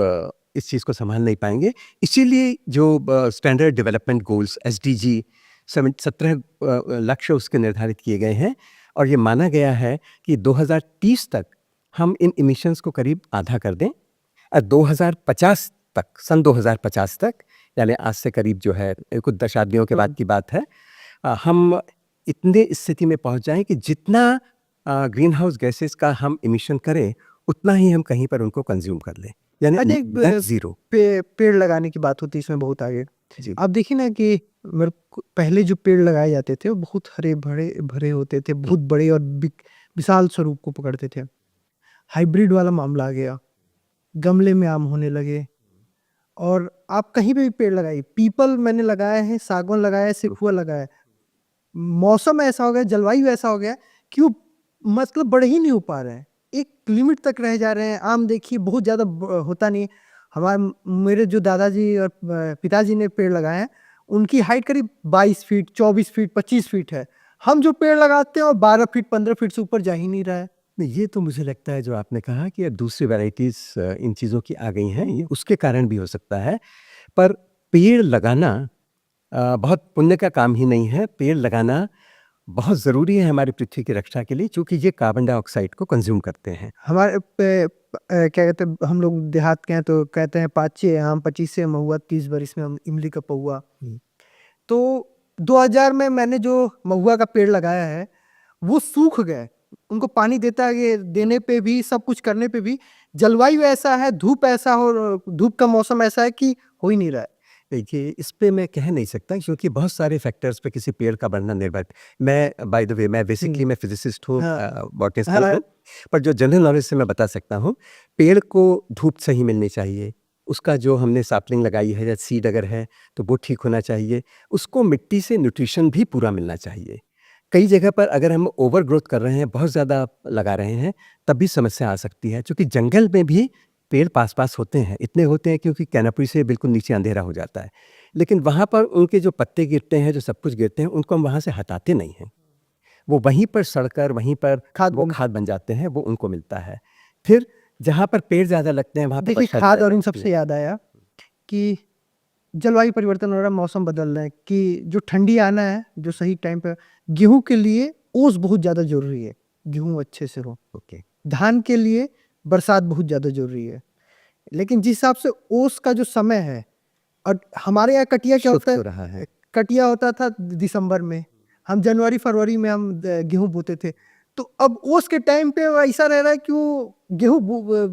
[SPEAKER 3] इस चीज़ को संभाल नहीं पाएंगे। इसीलिए जो स्टैंडर्ड डेवलपमेंट गोल्स SDG 17 लक्ष्य उसके निर्धारित किए गए हैं, और ये माना गया है कि 2030 तक हम इन इमिशंस को करीब आधा कर दें, और 2050 तक, सन 2050 तक, यानी आज से करीब जो है कुछ दशाब्दियों के बाद की बात है, हम इतने स्थिति में पहुंच जाएं कि जितना ग्रीन हाउस गैसेस का हम इमिशन करें उतना ही हम कहीं पर उनको कंज्यूम कर लें, यानी नेट जीरो।
[SPEAKER 2] पेड़ लगाने की बात होती है इसमें बहुत आगे।
[SPEAKER 3] जी।
[SPEAKER 2] आप देखिए ना कि पहले जो पेड़ लगाए जाते थे वो बहुत हरे भरे भरे होते थे, बहुत बड़े और विशाल स्वरूप को पकड़ते थे। हाइब्रिड वाला मामला आ गया, गमले में आम होने लगे, और आप कहीं पे भी पेड़ लगाइए, पीपल मैंने लगाया है, सागवान लगाया है, सिकुआ लगाया है, मौसम ऐसा हो गया, जलवायु ऐसा हो गया कि वो मतलब बड़े ही नहीं हो पा रहे हैं, एक लिमिट तक रह जा रहे हैं। आम देखिए बहुत ज़्यादा होता नहीं। मेरे जो दादाजी और पिताजी ने पेड़ लगाए हैं उनकी हाइट करीब 22 फीट, 24 फीट, 25 फीट है। हम जो पेड़ लगाते हैं और 12 फीट, 15 फीट से ऊपर जा ही नहीं रहा है।
[SPEAKER 3] नहीं, ये तो मुझे लगता है जो आपने कहा कि दूसरी वैराइटीज़ इन चीज़ों की आ गई हैं, ये उसके कारण भी हो सकता है। पर पेड़ लगाना बहुत पुण्य का काम ही नहीं है, पेड़ लगाना बहुत ज़रूरी है हमारी पृथ्वी की रक्षा के लिए, चूँकि ये कार्बन डाइऑक्साइड को कंज़्यूम करते हैं।
[SPEAKER 2] हमारे क्या कहते हैं, हम लोग देहात के हैं तो कहते हैं पाचे आम, पचीसे महुआ, 30 बरिस में हम इमली का पौआ। तो 2000 में मैंने जो महुआ का पेड़ लगाया है वो सूख गए। उनको पानी देने पे भी, सब कुछ करने पे भी जलवायु ऐसा है, धूप ऐसा और धूप का मौसम ऐसा है कि हो ही नहीं रहा है।
[SPEAKER 3] देखिए, इस पे मैं कह नहीं सकता क्योंकि बहुत सारे फैक्टर्स पे किसी पेड़ का बढ़ना निर्भर। मैं बाय द वे मैं बेसिकली मैं फिजिसिस्ट हूँ,
[SPEAKER 2] हाँ।
[SPEAKER 3] बॉटनिस्ट
[SPEAKER 2] हाँ।
[SPEAKER 3] हूँ, पर जो जनरल नॉलेज से मैं बता सकता हूँ, पेड़ को धूप सही मिलनी चाहिए। उसका जो हमने सैपलिंग लगाई है या सीड अगर है तो वो ठीक होना चाहिए। उसको मिट्टी से न्यूट्रिशन भी पूरा मिलना चाहिए। कई जगह पर अगर हम ओवर ग्रोथ कर रहे हैं, बहुत ज़्यादा लगा रहे हैं, तब भी समस्या आ सकती है। क्योंकि जंगल में भी पेड़ पास-पास होते हैं, इतने होते हैं क्योंकि कैनोपी से बिल्कुल नीचे अंधेरा हो जाता है। लेकिन वहाँ पर उनके जो पत्ते गिरते हैं, जो सब कुछ गिरते हैं, उनको हम वहाँ से हटाते नहीं हैं। वो वहीं पर सड़कर वहीं पर वो खाद बन जाते हैं, वो उनको मिलता है। फिर जहाँ पर पेड़ ज़्यादा लगते हैं वहाँ पर
[SPEAKER 2] देखिए,
[SPEAKER 3] वर्षा
[SPEAKER 2] खाद
[SPEAKER 3] ज़्यादा
[SPEAKER 2] और इन
[SPEAKER 3] लगती
[SPEAKER 2] सबसे
[SPEAKER 3] है।
[SPEAKER 2] याद आया कि जलवायु परिवर्तन हो रहा है, मौसम बदल रहे हैं, कि जो ठंडी आना है, जो सही टाइम पे, गेहूं के लिए ओस बहुत ज़्यादा जरूरी है, गेहूं अच्छे से हो।
[SPEAKER 3] ओके,
[SPEAKER 2] धान के लिए बरसात बहुत ज़्यादा जरूरी है। लेकिन जिस हिसाब से ओस का जो समय है, और हमारे यहाँ कटिया क्या
[SPEAKER 3] शिफ्ट
[SPEAKER 2] होता
[SPEAKER 3] हो
[SPEAKER 2] है,
[SPEAKER 3] रहा है।
[SPEAKER 2] कटिया होता था दिसंबर में, हम जनवरी फरवरी में हम गेहूं बोते थे। तो अब ओस के टाइम पे वो ऐसा रह रहा है कि वो गेहूं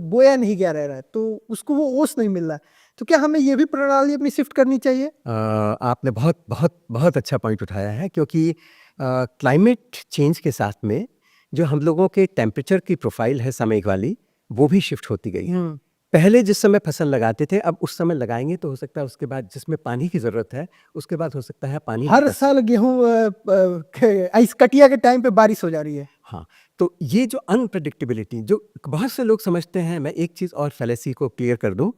[SPEAKER 2] बोया नहीं गया रह रहा है, तो उसको वो ओस नहीं मिल रहा है। तो क्या हमें ये भी प्रणाली अपनी शिफ्ट करनी चाहिए?
[SPEAKER 3] आपने बहुत बहुत बहुत अच्छा पॉइंट उठाया है क्योंकि क्लाइमेट चेंज के साथ में जो हम लोगों के टेम्परेचर की प्रोफाइल है समय वाली, वो भी शिफ्ट होती गई है। पहले जिस समय फसल लगाते थे, अब उस समय लगाएंगे तो हो सकता है उसके बाद जिसमें पानी की ज़रूरत है, उसके बाद हो सकता है पानी
[SPEAKER 2] हर
[SPEAKER 3] बरस
[SPEAKER 2] साल गेहूं इस कटिया के टाइम पे बारिश हो जा रही है।
[SPEAKER 3] हाँ, तो ये जो अनप्रेडिक्टेबिलिटी जो बहुत से लोग समझते हैं, मैं एक चीज़ और फैलेसी को क्लियर कर दूं,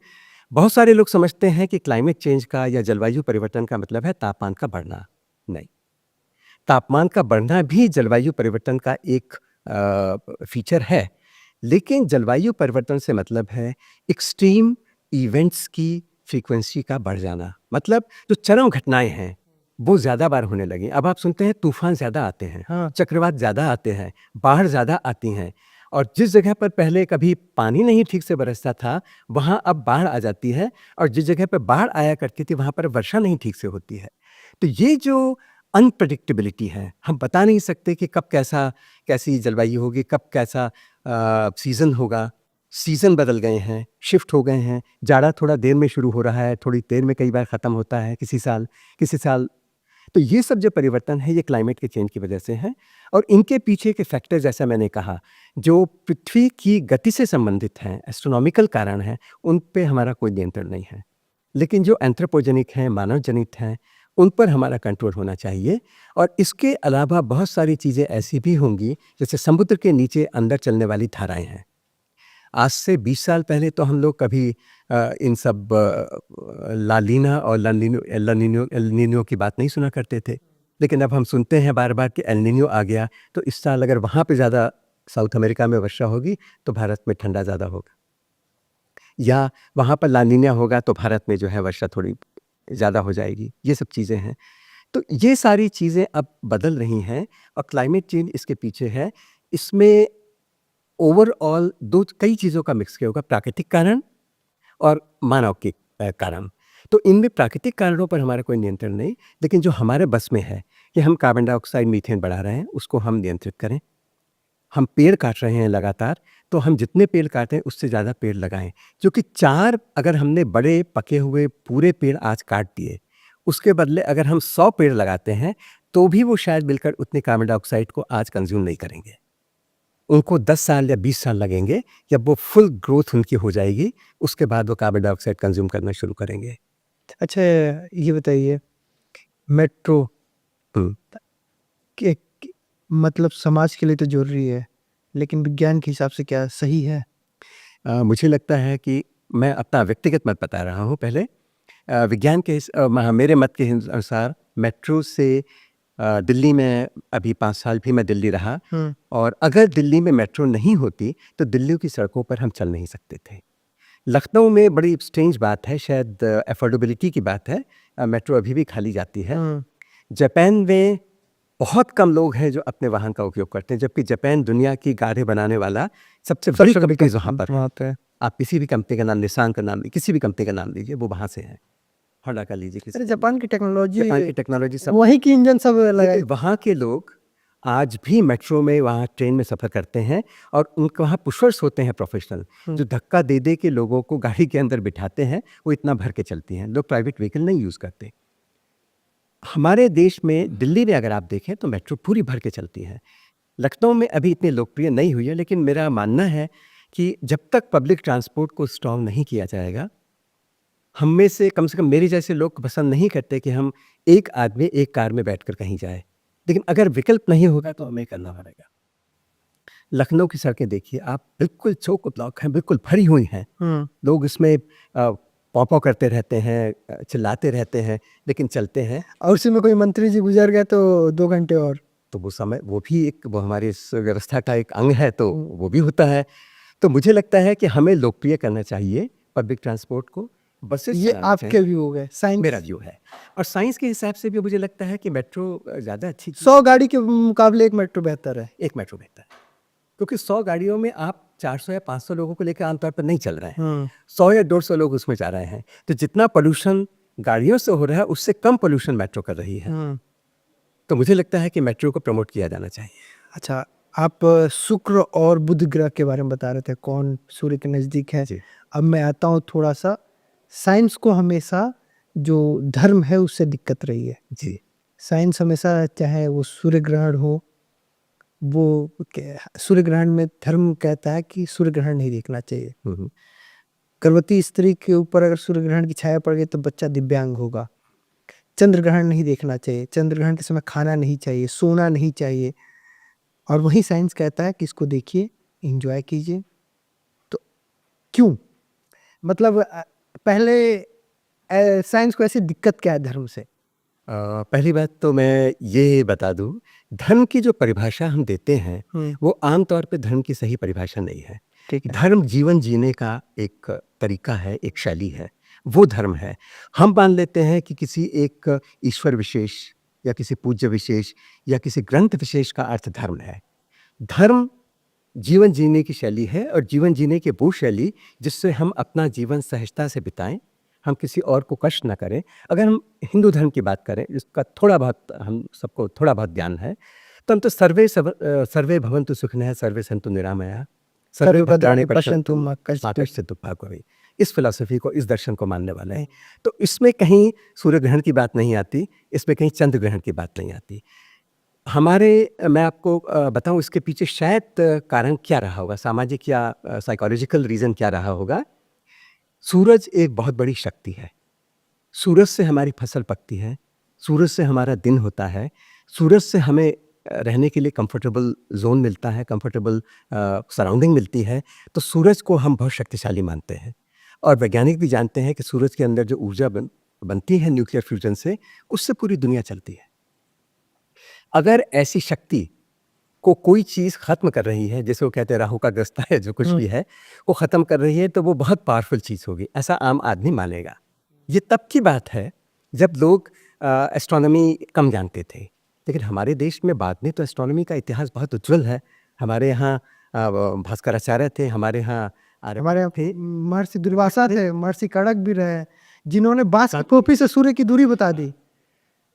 [SPEAKER 3] बहुत सारे लोग समझते हैं कि क्लाइमेट चेंज का या जलवायु परिवर्तन का मतलब है तापमान का बढ़ना। नहीं, तापमान का बढ़ना भी जलवायु परिवर्तन का एक फीचर है, लेकिन जलवायु परिवर्तन से मतलब है एक्सट्रीम इवेंट्स की फ्रीक्वेंसी का बढ़ जाना। मतलब जो चरम घटनाएं हैं वो ज़्यादा बार होने लगी। अब आप सुनते हैं तूफान ज़्यादा आते हैं,
[SPEAKER 2] हाँ।
[SPEAKER 3] चक्रवात ज़्यादा आते हैं, बाढ़ ज़्यादा आती हैं, और जिस जगह पर पहले कभी पानी नहीं ठीक से बरसता था, वहाँ अब बाढ़ आ जाती है, और जिस जगह पर बाढ़ आया करती थी वहाँ पर वर्षा नहीं ठीक से होती है। तो ये जो अनप्रेडिक्टेबिलिटी है, हम बता नहीं सकते कि कब कैसी जलवायु होगी, कब कैसा सीज़न होगा। सीज़न बदल गए हैं, शिफ्ट हो गए हैं, जाड़ा थोड़ा देर में शुरू हो रहा है, थोड़ी देर में कई बार ख़त्म होता है, किसी साल। तो ये सब जो परिवर्तन है ये क्लाइमेट के चेंज की वजह से है, और इनके पीछे के फैक्टर जैसा मैंने कहा, जो पृथ्वी की गति से संबंधित हैं, एस्ट्रोनॉमिकल कारण हैं, उन पे हमारा कोई नियंत्रण नहीं है। लेकिन जो एंथ्रोपोजेनिक हैं, मानव जनित हैं, उन पर हमारा कंट्रोल होना चाहिए। और इसके अलावा बहुत सारी चीज़ें ऐसी भी होंगी, जैसे समुद्र के नीचे अंदर चलने वाली धाराएं हैं। आज से 20 साल पहले तो हम लोग कभी इन सब लालीना और एल नीनो की बात नहीं सुना करते थे, लेकिन अब हम सुनते हैं बार बार कि एल नीनो आ गया, तो इस साल अगर वहाँ पे ज़्यादा साउथ अमेरिका में वर्षा होगी तो भारत में ठंडा ज़्यादा होगा, या वहाँ पर लानीना होगा तो भारत में जो है वर्षा थोड़ी ज़्यादा हो जाएगी। ये सब चीज़ें हैं। तो ये सारी चीज़ें अब बदल रही हैं, और क्लाइमेट चेंज इसके पीछे है। इसमें ओवरऑल कई चीज़ों का मिक्स किया होगा, प्राकृतिक कारण और मानव के कारण। तो इनमें प्राकृतिक कारणों पर हमारा कोई नियंत्रण नहीं, लेकिन जो हमारे बस में है कि हम कार्बन डाइऑक्साइड, मीथेन बढ़ा रहे हैं, उसको हम नियंत्रित करें। हम पेड़ काट रहे हैं लगातार, तो हम जितने पेड़ काटें उससे ज़्यादा पेड़ लगाएं। क्योंकि 4 अगर हमने बड़े पके हुए पूरे पेड़ आज काट दिए, उसके बदले अगर हम 100 पेड़ लगाते हैं तो भी वो शायद मिलकर उतने कार्बन डाइऑक्साइड को आज कंज्यूम नहीं करेंगे। उनको 10 साल या 20 साल लगेंगे, जब वो फुल ग्रोथ उनकी हो जाएगी, उसके बाद वो कार्बन डाइऑक्साइड कंज्यूम करना शुरू करेंगे।
[SPEAKER 2] अच्छा, ये बताइए, मेट्रो
[SPEAKER 3] हम्म।
[SPEAKER 2] मतलब समाज के लिए तो जरूरी है, लेकिन विज्ञान के हिसाब से क्या सही है?
[SPEAKER 3] मुझे लगता है कि मैं अपना व्यक्तिगत मत बता रहा हूँ पहले। विज्ञान के मेरे मत के अनुसार मेट्रो से दिल्ली में अभी 5 साल भी मैं दिल्ली रहा, और अगर दिल्ली में मेट्रो नहीं होती तो दिल्ली की सड़कों पर हम चल नहीं सकते थे। लखनऊ में बड़ी स्ट्रेंज बात है, शायद अफोर्डेबिलिटी की बात है, मेट्रो अभी भी खाली जाती है। जापान में बहुत कम लोग हैं जो अपने वाहन का उपयोग करते हैं, जबकि जापान दुनिया की गाड़ी बनाने वाला सबसे बड़ी कंपनी वहाँ पर है। आप किसी भी कंपनी का नाम, निसान का नाम, किसी भी कंपनी का नाम लीजिए, वो वहाँ से है। होंडा का लीजिए,
[SPEAKER 2] अरे जापान की टेक्नोलॉजी
[SPEAKER 3] सब
[SPEAKER 2] वहीं की इंजन सब लगाए।
[SPEAKER 3] वहाँ के लोग आज भी मेट्रो में, वहाँ ट्रेन में सफ़र करते हैं, और उनके वहाँ पुशर्स होते हैं प्रोफेशनल, जो धक्का दे दे के लोगों को गाड़ी के अंदर बिठाते हैं, वो इतना भर के चलती हैं। लोग प्राइवेट व्हीकल नहीं यूज़ करते। हमारे देश में दिल्ली में अगर आप देखें तो मेट्रो पूरी भर के चलती है। लखनऊ में अभी इतनी लोकप्रिय नहीं हुई है, लेकिन मेरा मानना है कि जब तक पब्लिक ट्रांसपोर्ट को स्ट्रॉन्ग नहीं किया जाएगा, हम में से कम मेरे जैसे लोग पसंद नहीं करते कि हम एक आदमी एक कार में बैठकर कहीं जाए, लेकिन अगर विकल्प नहीं होगा तो हमें करना पड़ेगा। लखनऊ की सड़कें देखिए आप, बिल्कुल चौक ब्लॉक हैं, बिल्कुल भरी हुई हैं। लोग इसमें पौ पौ करते रहते हैं, चिल्लाते रहते हैं, लेकिन चलते हैं।
[SPEAKER 2] और उसी में कोई मंत्री जी गुजर गए तो 2 घंटे और,
[SPEAKER 3] तो वो समय, वो भी एक, वो हमारी इस व्यवस्था का एक अंग है, तो वो भी होता है। तो मुझे लगता है कि हमें लोकप्रिय करना चाहिए पब्लिक ट्रांसपोर्ट को। बसेस,
[SPEAKER 2] ये आपके व्यू हो गए, साइंस
[SPEAKER 3] मेरा व्यू है, और साइंस के हिसाब से भी मुझे लगता है कि मेट्रो ज़्यादा अच्छी।
[SPEAKER 2] 100 गाड़ी के मुकाबले एक मेट्रो बेहतर है।
[SPEAKER 3] एक मेट्रो बेहतर है, क्योंकि 100 गाड़ियों में आप 400 या 500 लोगों को लेकर आमतौर पर नहीं चल रहे हैं। 100 या 150 लोग उसमें जा रहे हैं, तो जितना पोल्यूशन गाड़ियों से हो रहा है उससे कम पोल्यूशन मेट्रो कर रही है। तो मुझे लगता है कि मेट्रो को प्रमोट किया जाना चाहिए।
[SPEAKER 2] अच्छा, आप शुक्र और बुध ग्रह के बारे में बता रहे थे, कौन सूर्य के नज़दीक है। अब मैं आता हूँ थोड़ा सा, साइंस को हमेशा जो धर्म है उससे दिक्कत रही है
[SPEAKER 3] जी।
[SPEAKER 2] साइंस हमेशा, चाहे वो सूर्य ग्रहण हो, वो सूर्य ग्रहण में धर्म कहता है कि सूर्य ग्रहण नहीं देखना चाहिए। गर्भवती स्त्री के ऊपर अगर सूर्य ग्रहण की छाया पड़ गई तो बच्चा दिव्यांग होगा। चंद्र ग्रहण नहीं देखना चाहिए, चंद्र ग्रहण के समय खाना नहीं चाहिए, सोना नहीं चाहिए। और वही साइंस कहता है कि इसको देखिए, एंजॉय कीजिए। तो क्यों, मतलब पहले साइंस को ऐसी दिक्कत क्या है धर्म से?
[SPEAKER 3] पहली बात तो मैं ये बता दूं, धर्म की जो परिभाषा हम देते हैं वो आमतौर पे धर्म की सही परिभाषा नहीं है। धर्म जीवन जीने का एक तरीका है, एक शैली है, वो धर्म है। हम मान लेते हैं कि किसी एक ईश्वर विशेष या किसी पूज्य विशेष या किसी ग्रंथ विशेष का अर्थ धर्म है। धर्म जीवन जीने की शैली है, और जीवन जीने की वो शैली जिससे हम अपना जीवन सहजता से बिताएं, हम किसी और को कष्ट ना करें। अगर हम हिंदू धर्म की बात करें, जिसका थोड़ा बहुत हम सबको थोड़ा बहुत ज्ञान है, तो हम तो सर्वे भवन्तु सुखिनः सर्वे सन्तु निरामयाः सर्वे भद्राणि पश्यन्तु मा कश्चित् दुःखभाग् भवेत्, इस फिलॉसफी को, इस दर्शन को मानने वाले हैं। तो इसमें कहीं सूर्य ग्रहण की बात नहीं आती, इसमें कहीं चंद्र ग्रहण की बात नहीं आती। मैं आपको बताऊं इसके पीछे शायद कारण क्या रहा होगा, सामाजिक या साइकोलॉजिकल रीज़न क्या रहा होगा। सूरज एक बहुत बड़ी शक्ति है। सूरज से हमारी फसल पकती है, सूरज से हमारा दिन होता है, सूरज से हमें रहने के लिए कंफर्टेबल जोन मिलता है, कंफर्टेबल सराउंडिंग मिलती है। तो सूरज को हम बहुत शक्तिशाली मानते हैं, और वैज्ञानिक भी जानते हैं कि सूरज के अंदर जो ऊर्जा बनती है न्यूक्लियर फ्यूजन से, उससे पूरी दुनिया चलती है। अगर ऐसी शक्ति को कोई चीज़ ख़त्म कर रही है, जैसे वो कहते हैं राहु का ग्रस्ता है, जो कुछ भी है वो ख़त्म कर रही है, तो वो बहुत पावरफुल चीज़ होगी, ऐसा आम आदमी मानेगा। ये तब की बात है जब लोग एस्ट्रोनॉमी कम जानते थे, लेकिन हमारे देश में बाद में तो एस्ट्रोनॉमी का इतिहास बहुत उज्जवल है। हमारे यहाँ भास्कराचार्य थे, हमारे यहाँ
[SPEAKER 2] थे, महर्षि दुर्वासा थे, महर्षि कणक भी रहे, जिन्होंने बांस की टोपी से सूर्य की दूरी बता दी।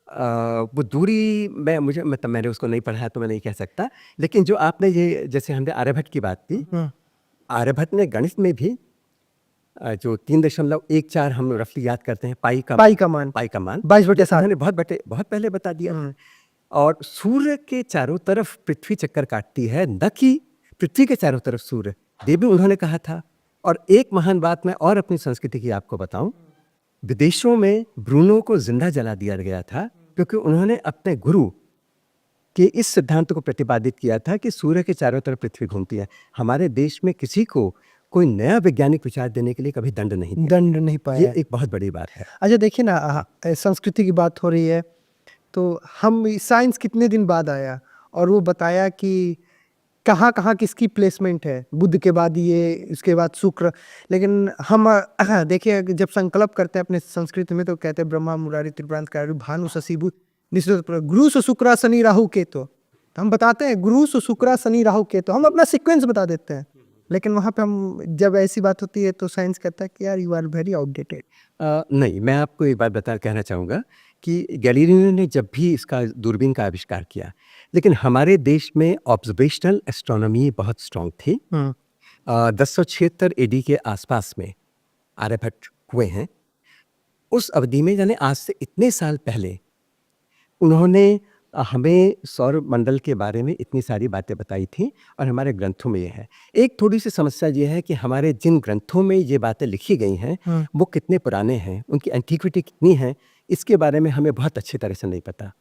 [SPEAKER 3] वो दूरी मैंने उसको नहीं पढ़ा तो मैं नहीं कह सकता, लेकिन जो आपने ये, जैसे हमने आर्यभट्ट की बात की, आर्यभट्ट ने गणित में भी जो 3.14 हम रफली याद करते हैं, पाई का मान 22/7 ने बहुत पहले बता दिया। और सूर्य के चारों तरफ पृथ्वी चक्कर काटती है, न कि पृथ्वी के चारों तरफ सूर्य, ये भी उन्होंने कहा था। और एक महान बात मैं और अपनी संस्कृति की आपको बताऊं, विदेशों में ब्रूनो को जिंदा जला दिया गया था, क्योंकि उन्होंने अपने गुरु के इस सिद्धांत को प्रतिपादित किया था कि सूर्य के चारों तरफ पृथ्वी घूमती है। हमारे देश में किसी को कोई नया वैज्ञानिक विचार देने के लिए कभी दंड नहीं दिया।
[SPEAKER 2] दंड नहीं
[SPEAKER 3] ये
[SPEAKER 2] पाया।
[SPEAKER 3] एक बहुत बड़ी बात है।
[SPEAKER 2] अच्छा देखिए ना, संस्कृति की बात हो रही है तो हम साइंस कितने दिन बाद आया और वो बताया कि कहाँ कहाँ किसकी प्लेसमेंट है, बुद्ध के बाद ये, उसके बाद शुक्र। लेकिन हम देखिए जब संकल्प करते हैं अपने संस्कृति में तो कहते हैं ब्रह्मा मुरारी त्रिपुरांतकारी भानु शशि बुध निश्चित गुरु सु शुक्र शनि राहु केतु। तो हम बताते हैं गुरु सु शुक्र शनि राहु केतु, हम अपना सीक्वेंस बता देते हैं। लेकिन वहाँ पे हम जब ऐसी बात होती है तो साइंस कहता है कि यार यू आर वेरी आउटडेटेड।
[SPEAKER 3] नहीं, मैं आपको एक बात कहना चाहूँगा कि गैलीलियो ने जब भी इसका दूरबीन का आविष्कार किया, लेकिन हमारे देश में ऑब्जर्वेशनल एस्ट्रोनॉमी बहुत स्ट्रांग थी। 1076 एडी के आसपास में आर्यभट्ट हुए हैं। उस अवधि में यानी आज से इतने साल पहले उन्होंने हमें सौर मंडल के बारे में इतनी सारी बातें बताई थी और हमारे ग्रंथों में ये है। एक थोड़ी सी समस्या ये है कि हमारे जिन ग्रंथों में ये बातें लिखी गई हैं वो कितने पुराने हैं, उनकी एंटीक्विटी कितनी है, इसके बारे में हमें बहुत अच्छी तरह से नहीं पता।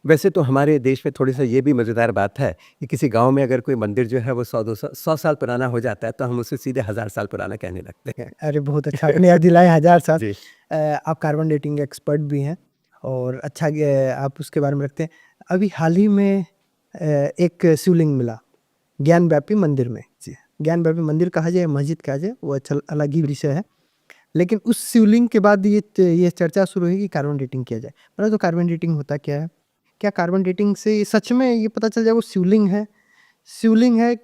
[SPEAKER 3] वैसे तो हमारे देश में थोड़ी सा ये भी मज़ेदार बात है कि किसी गांव में अगर कोई मंदिर जो है वो 100 साल पुराना हो जाता है तो हम उसे सीधे 1000 साल पुराना कहने लगते हैं।
[SPEAKER 2] अरे बहुत अच्छा, आपने याद दिलाया 1000 साल।
[SPEAKER 3] जी।
[SPEAKER 2] आप कार्बन डेटिंग एक्सपर्ट भी हैं और अच्छा आप उसके बारे में रखते हैं। अभी हाल ही में एक शिवलिंग मिला ज्ञानव्यापी मंदिर में। जी, ज्ञानव्यापी मंदिर कहा जाए मस्जिद कहा जाए वो अच्छा अलग ही विषय है। लेकिन उस शिवलिंग के बाद ये चर्चा शुरू हुई कि कार्बन डेटिंग किया जाए। पहले तो कार्बन डेटिंग होता क्या है, क्या कार्बन डेटिंग से सच में ये पता चल जाए वो शिवलिंग है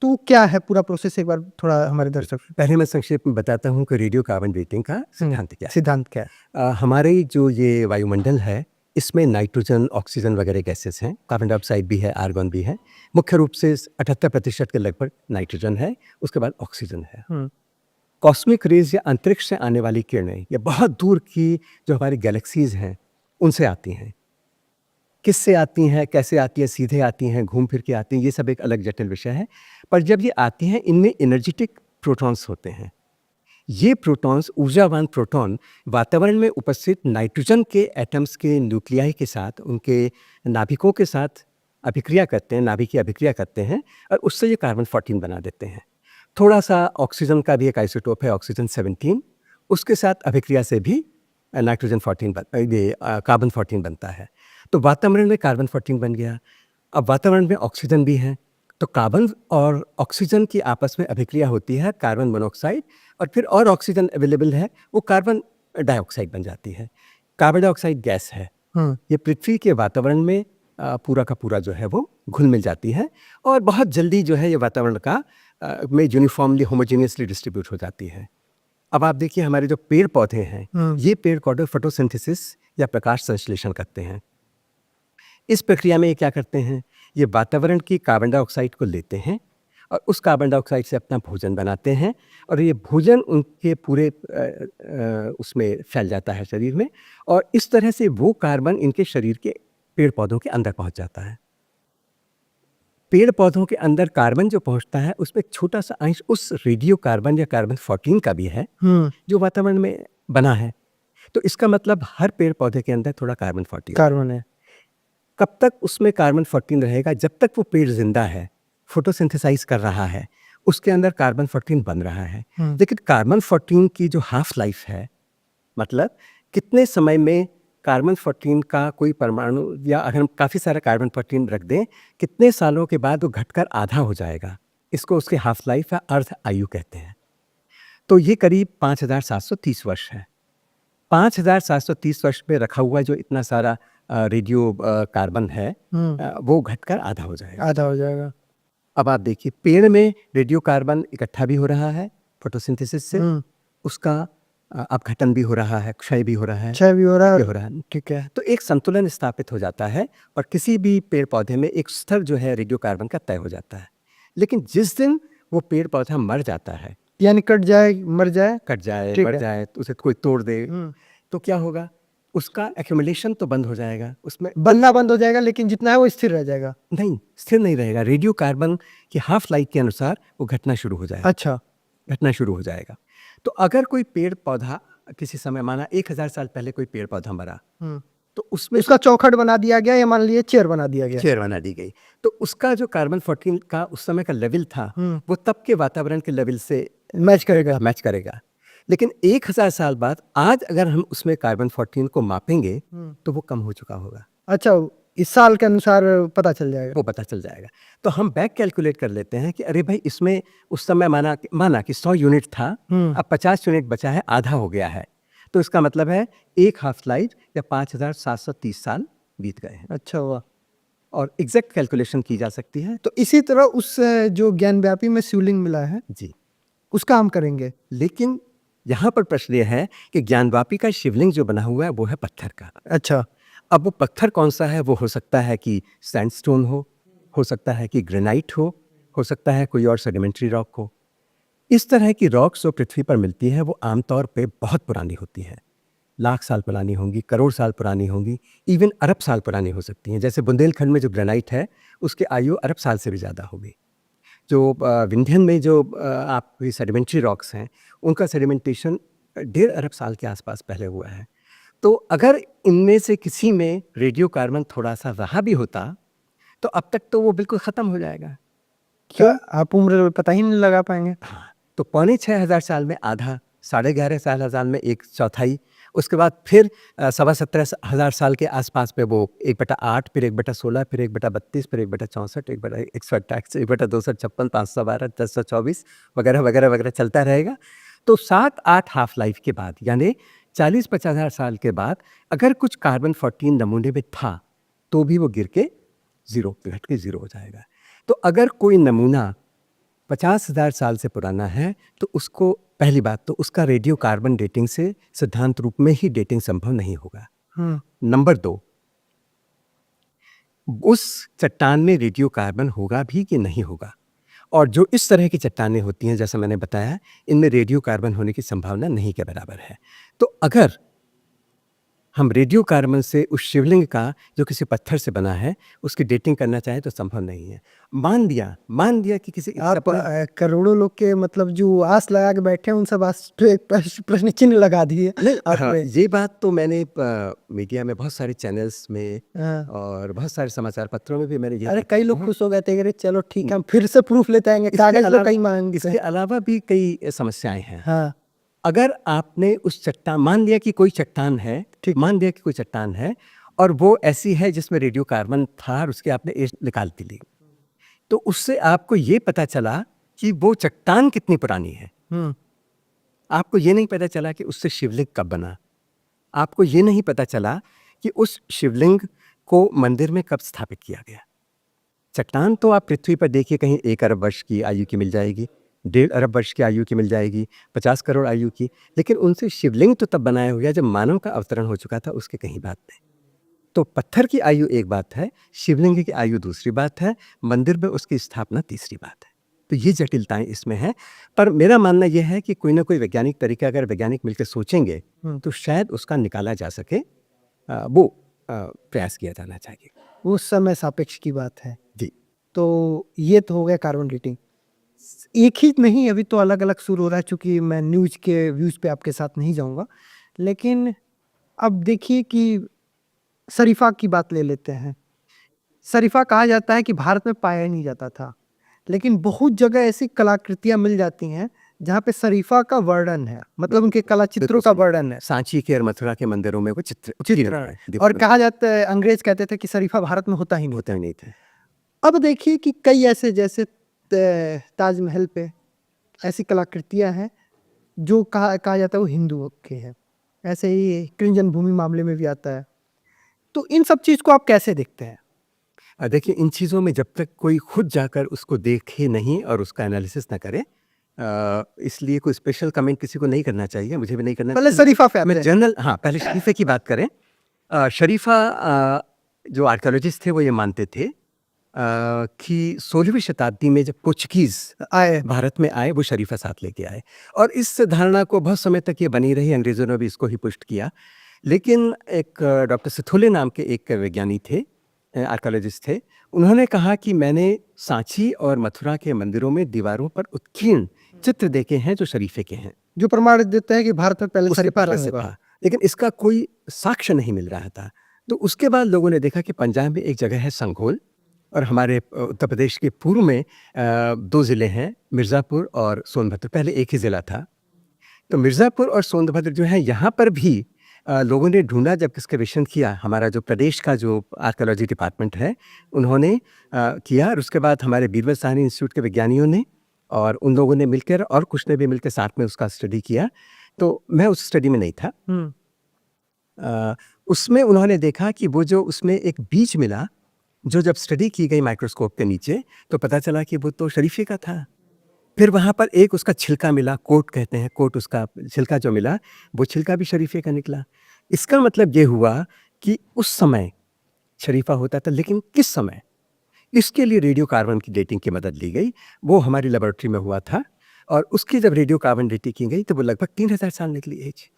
[SPEAKER 2] तो क्या है पूरा प्रोसेस, एक बार थोड़ा हमारे दर्शक।
[SPEAKER 3] पहले मैं संक्षेप में बताता हूँ कि रेडियो कार्बन डेटिंग का सिद्धांत क्या है।
[SPEAKER 2] सिद्धांत क्या है?
[SPEAKER 3] हमारे जो ये वायुमंडल है इसमें नाइट्रोजन, ऑक्सीजन वगैरह गैसेस हैं, कार्बन डाइऑक्साइड भी है, आर्गन भी है। मुख्य रूप से 78% के लगभग नाइट्रोजन है, उसके बाद ऑक्सीजन है। कॉस्मिक रेज या अंतरिक्ष से आने वाली किरणें या बहुत दूर की जो हमारी गैलेक्सीज हैं उनसे आती हैं। किससे आती हैं, कैसे आती हैं, सीधे आती हैं, घूम फिर के आती हैं, ये सब एक अलग जटिल विषय है। पर जब ये आती हैं इनमें एनर्जेटिक प्रोटॉन्स होते हैं। ये प्रोटॉन्स, ऊर्जावान प्रोटॉन, वातावरण में उपस्थित नाइट्रोजन के एटम्स के न्यूक्लियाई के साथ, उनके नाभिकों के साथ अभिक्रिया करते हैं, नाभिकीय अभिक्रिया करते हैं और उससे ये कार्बन 14 बना देते हैं। थोड़ा सा ऑक्सीजन का भी एक आइसोटोप है, ऑक्सीजन 17, उसके साथ अभिक्रिया से भी नाइट्रोजन 14 कार्बन 14 बनता है। तो वातावरण में कार्बन 14 बन गया। अब वातावरण में ऑक्सीजन भी है तो कार्बन और ऑक्सीजन की आपस में अभिक्रिया होती है, कार्बन मोनोऑक्साइड, और फिर और ऑक्सीजन अवेलेबल है वो कार्बन डाइऑक्साइड बन जाती है। कार्बन डाइऑक्साइड गैस है, ये पृथ्वी के वातावरण में पूरा का पूरा जो है वो घुल मिल जाती है और बहुत जल्दी जो है ये वातावरण का में यूनिफॉर्मली होमोजीनियसली डिस्ट्रीब्यूट हो जाती है। अब आप देखिए हमारे जो पेड़ पौधे हैं, ये पेड़ पौधे फोटोसिंथेसिस या प्रकाश संश्लेषण करते हैं। इस प्रक्रिया में ये क्या करते हैं, ये वातावरण की कार्बन डाइऑक्साइड को लेते हैं और उस कार्बन डाइऑक्साइड से अपना भोजन बनाते हैं और ये भोजन उनके पूरे उसमें फैल जाता है शरीर में और इस तरह से वो कार्बन इनके शरीर के पेड़ पौधों के अंदर पहुंच जाता है। पेड़ पौधों के अंदर कार्बन जो पहुंचता है उसमें एक छोटा सा अंश उस रेडियो कार्बन या कार्बन 14 का भी है जो वातावरण में बना है। तो इसका मतलब हर पेड़ पौधे के अंदर थोड़ा कार्बन 14
[SPEAKER 2] कार्बन है।
[SPEAKER 3] कब तक उसमें कार्बन 14 रहेगा? जब तक वो पेड़ जिंदा है, फोटोसिंथेसाइज कर रहा है, उसके अंदर कार्बन 14 बन रहा है। लेकिन कार्बन 14 की जो हाफ लाइफ है, मतलब कितने समय में कार्बन 14 का कोई परमाणु या अगर हम काफ़ी सारा कार्बन 14 रख दें, कितने सालों के बाद वो घटकर आधा हो जाएगा। इसको उसके हाफ लाइफ या अर्ध आयु कहते हैं। तो ये करीब 5730 वर्ष है। 5730 वर्ष में रखा हुआ जो इतना सारा रेडियो कार्बन है वो घटकर आधा हो जाएगा। अब आप देखिए पेड़ में रेडियो कार्बन इकट्ठा भी हो रहा है फोटोसिंथेसिस से, उसका अपघटन भी हो रहा है, क्षय भी हो रहा है। ठीक है, तो एक संतुलन स्थापित हो जाता है और किसी भी पेड़ पौधे में एक स्तर जो है रेडियो कार्बन का तय हो जाता है। लेकिन जिस दिन वो पेड़ पौधा मर जाता है,
[SPEAKER 2] यानी कट जाए, मर जाए,
[SPEAKER 3] तो उसे कोई तोड़ दे, तो क्या होगा? उसका एक्यूमुलेशन तो बंद हो जाएगा, उसमें
[SPEAKER 2] बनना बंद हो जाएगा, लेकिन जितना है वो स्थिर रह जाएगा।
[SPEAKER 3] नहीं, स्थिर नहीं रहेगा। रेडियो कार्बन की हाफ लाइफ के अनुसार वो घटना शुरू हो जाएगा।
[SPEAKER 2] अच्छा,
[SPEAKER 3] घटना शुरू हो जाएगा। तो अगर कोई पेड़ पौधा किसी समय, माना 1000 साल पहले कोई पेड़ पौधा मरा, तो उसमें
[SPEAKER 2] उसका चौखट बना दिया गया या मान लीजिए चेयर बना दिया गया।
[SPEAKER 3] चेयर बना दी गई। तो उसका जो कार्बन-14 का उस समय का लेवल था, वो तब के वातावरण के लेवल से
[SPEAKER 2] मैच करेगा।
[SPEAKER 3] मैच करेगा। लेकिन 1000 साल बाद आज अगर हम उसमें कार्बन-14 को मापेंगे तो वो कम हो चुका होगा।
[SPEAKER 2] अच्छा, इस साल के अनुसार पता चल जाएगा।
[SPEAKER 3] वो पता चल जाएगा। तो हम बैक कैलकुलेट कर लेते हैं कि अरे भाई इसमें उस समय माना कि 100 यूनिट था, अब 50 यूनिट बचा है, आधा हो गया है। तो इसका मतलब है एक हाफ लाइफ या 5730 साल बीत गए हैं।
[SPEAKER 2] अच्छा हुआ।
[SPEAKER 3] और एग्जैक्ट कैलकुलेशन की जा सकती है।
[SPEAKER 2] तो इसी तरह उस जो ज्ञानव्यापी में शिवलिंग मिला है
[SPEAKER 3] जी,
[SPEAKER 2] उसका हम करेंगे।
[SPEAKER 3] लेकिन यहाँ पर प्रश्न यह है कि ज्ञानवापी का शिवलिंग जो बना हुआ है वो है पत्थर का।
[SPEAKER 2] अच्छा।
[SPEAKER 3] अब वो पत्थर कौन सा है? वो हो सकता है कि सैंडस्टोन हो सकता है कि ग्रेनाइट हो सकता है कोई और सेडिमेंट्री रॉक हो। इस तरह की रॉक्स जो पृथ्वी पर मिलती हैं वो आमतौर पे बहुत पुरानी होती हैं। लाख साल पुरानी होंगी, करोड़ साल पुरानी होंगी, इवन अरब साल पुरानी हो सकती हैं। जैसे बुंदेलखंड में जो ग्रेनाइट है उसकी आयु अरब साल से भी ज़्यादा होगी। जो विंध्यन में जो आपकी सेडिमेंट्री रॉक्स हैं उनका सेडिमेंटेशन 1.5 अरब साल के आसपास पहले हुआ है। तो अगर इनमें से किसी में रेडियो कार्बन थोड़ा सा रहा भी होता तो अब तक तो वो बिल्कुल ख़त्म हो जाएगा।
[SPEAKER 2] क्या आप उम्र पता ही नहीं लगा पाएंगे?
[SPEAKER 3] हाँ, तो 6,500 साल में आधा, 11,500 में एक चौथाई, उसके बाद फिर 17,500 साल के आसपास में वो 1/8, फिर 1/16, फिर 1/32, फिर 1/64, 1/128, 1/256, 512, 1024 वगैरह वगैरह वगैरह चलता रहेगा। तो 7-8 हाफ लाइफ के बाद यानी 40-50,000 साल के बाद अगर कुछ कार्बन-14 नमूने में था तो भी वो गिर के घट के ज़ीरो हो जाएगा। तो अगर कोई नमूना 50,000 साल से पुराना है तो उसको पहली बात तो उसका रेडियो कार्बन डेटिंग से सिद्धांत रूप में ही डेटिंग संभव नहीं होगा। नंबर 2, उस चट्टान में रेडियो कार्बन होगा भी कि नहीं होगा। और जो इस तरह की चट्टानें होती हैं जैसा मैंने बताया इनमें रेडियो कार्बन होने की संभावना नहीं के बराबर है। तो अगर हम रेडियो कार्बन से उस शिवलिंग का जो किसी पत्थर से बना है उसकी डेटिंग करना चाहें तो संभव नहीं है। मान दिया कि किसी
[SPEAKER 2] आप करोड़ों लोग के मतलब जो आस लगा के बैठे हैं उन सब आस पे एक प्रश्न चिन्ह लगा दिए।
[SPEAKER 3] हाँ, ये बात तो मैंने मीडिया में बहुत सारे चैनल्स में
[SPEAKER 2] हाँ।
[SPEAKER 3] और बहुत सारे समाचार पत्रों में भी मैंने ये
[SPEAKER 2] अरे कई लोग खुश हो गए थे, अरे चलो ठीक है हम फिर से प्रूफ लेते आएंगे, कागज तो कहीं मांगते
[SPEAKER 3] इसके
[SPEAKER 2] हैं।
[SPEAKER 3] अलावा भी कई समस्याएं हैं।
[SPEAKER 2] हाँ
[SPEAKER 3] अगर आपने उस चट्टान मान लिया कि कोई चट्टान है,
[SPEAKER 2] ठीक।
[SPEAKER 3] मान लिया कि कोई चट्टान है और वो ऐसी है जिसमें रेडियो कार्बन था और उसके आपने एज निकाल दी, तो उससे आपको ये पता चला कि वो चट्टान कितनी पुरानी है। आपको ये नहीं पता चला कि उससे शिवलिंग कब बना। आपको ये नहीं पता चला कि उस शिवलिंग को मंदिर में कब स्थापित किया गया। चट्टान तो आप पृथ्वी पर देखिए कहीं 1 अरब वर्ष की आयु की मिल जाएगी, 1.5 अरब वर्ष की आयु की मिल जाएगी, 50 करोड़ आयु की, लेकिन उनसे शिवलिंग तो तब बनाया हुआ जब मानव का अवतरण हो चुका था, उसके कहीं बात नहीं। तो पत्थर की आयु एक बात है, शिवलिंग की आयु दूसरी बात है, मंदिर में उसकी स्थापना तीसरी बात है। तो ये जटिलताएं इसमें हैं। पर मेरा मानना यह है कि कोई ना कोई वैज्ञानिक तरीका अगर वैज्ञानिक मिलकर सोचेंगे तो शायद उसका निकाला जा सके, वो प्रयास किया जाना चाहिए।
[SPEAKER 2] वो समय सापेक्ष की बात है।
[SPEAKER 3] जी।
[SPEAKER 2] तो ये तो हो गया कार्बन डेटिंग। एक ही नहीं, अभी तो अलग अलग शुरू हो रहा है, चूंकि मैं न्यूज के व्यूज पे आपके साथ नहीं जाऊंगा, लेकिन अब देखिए कि शरीफा की बात ले लेते हैं। शरीफा कहा जाता है कि भारत में पाया नहीं जाता था, लेकिन बहुत जगह ऐसी कलाकृतियां मिल जाती हैं जहाँ पे शरीफा का वर्णन है, मतलब उनके कला चित्रों का वर्णन है।
[SPEAKER 3] सांची के और मथुरा के मंदिरों में वो चित्र
[SPEAKER 2] और कहा जाता है, अंग्रेज कहते थे कि शरीफा भारत में होता ही नहीं।
[SPEAKER 3] होते नहीं थे।
[SPEAKER 2] अब देखिए कि कई ऐसे जैसे ताजमहल पे ऐसी कलाकृतियां हैं जो कहा जाता है वो हिंदुओं के हैं। ऐसे ही कृष्ण भूमि मामले में भी आता है। तो इन सब चीज़ को आप कैसे देखते हैं?
[SPEAKER 3] देखिए इन चीज़ों में जब तक कोई खुद जाकर उसको देखे नहीं और उसका एनालिसिस ना करे, इसलिए कोई स्पेशल कमेंट किसी को नहीं करना चाहिए, मुझे भी नहीं करना
[SPEAKER 2] पहले शरीफा पे आते हैं।
[SPEAKER 3] जनरल, हाँ पहले शरीफे की बात करें। शरीफा जो आर्कियोलॉजिस्ट थे वो ये मानते थे कि 16वीं शताब्दी में जब पोर्चुगीज़
[SPEAKER 2] आए
[SPEAKER 3] भारत में आए वो शरीफा साथ लेके आए, और इस धारणा को बहुत समय तक ये बनी रही। अंग्रेज़ों ने भी इसको ही पुष्ट किया, लेकिन एक डॉक्टर सिथोले नाम के एक वैज्ञानिक थे, आर्कियोलॉजिस्ट थे, उन्होंने कहा कि मैंने सांची और मथुरा के मंदिरों में दीवारों पर उत्कीर्ण चित्र देखे हैं जो शरीफे के हैं,
[SPEAKER 2] जो प्रमाण देते हैं कि भारत में पहले
[SPEAKER 3] उसके
[SPEAKER 2] शरीफा
[SPEAKER 3] पहले से
[SPEAKER 2] रहा।
[SPEAKER 3] था, लेकिन इसका कोई साक्ष्य नहीं मिल रहा था। तो उसके बाद लोगों ने देखा कि पंजाब में एक जगह है संघोल और हमारे उत्तर प्रदेश के पूर्व में 2 ज़िले हैं, मिर्ज़ापुर और सोनभद्र। पहले एक ही ज़िला था। तो मिर्ज़ापुर और सोनभद्र जो है, यहाँ पर भी लोगों ने ढूँढा, जब एक्सकवेशन किया, हमारा जो प्रदेश का जो आर्कियोलॉजी डिपार्टमेंट है, उन्होंने किया, और उसके बाद हमारे बीरबल साहनी इंस्टीट्यूट के विज्ञानियों ने और उन लोगों ने मिलकर, और कुछ ने भी मिलकर साथ में उसका स्टडी किया। तो मैं उस स्टडी में नहीं था। उसमें उन्होंने देखा कि वो जो उसमें एक बीज मिला, जो जब स्टडी की गई माइक्रोस्कोप के नीचे, तो पता चला कि वो तो शरीफे का था। फिर वहाँ पर एक उसका छिलका मिला, कोट कहते हैं, कोट, उसका छिलका जो मिला, वो छिलका भी शरीफे का निकला। इसका मतलब ये हुआ कि उस समय शरीफा होता था, लेकिन किस समय, इसके लिए रेडियो कार्बन की डेटिंग की मदद ली गई। वो हमारी लेबोरेटरी में हुआ था, और उसकी जब रेडियो कार्बन डेटिंग की गई तो वो लगभग 3000 साल निकली एज।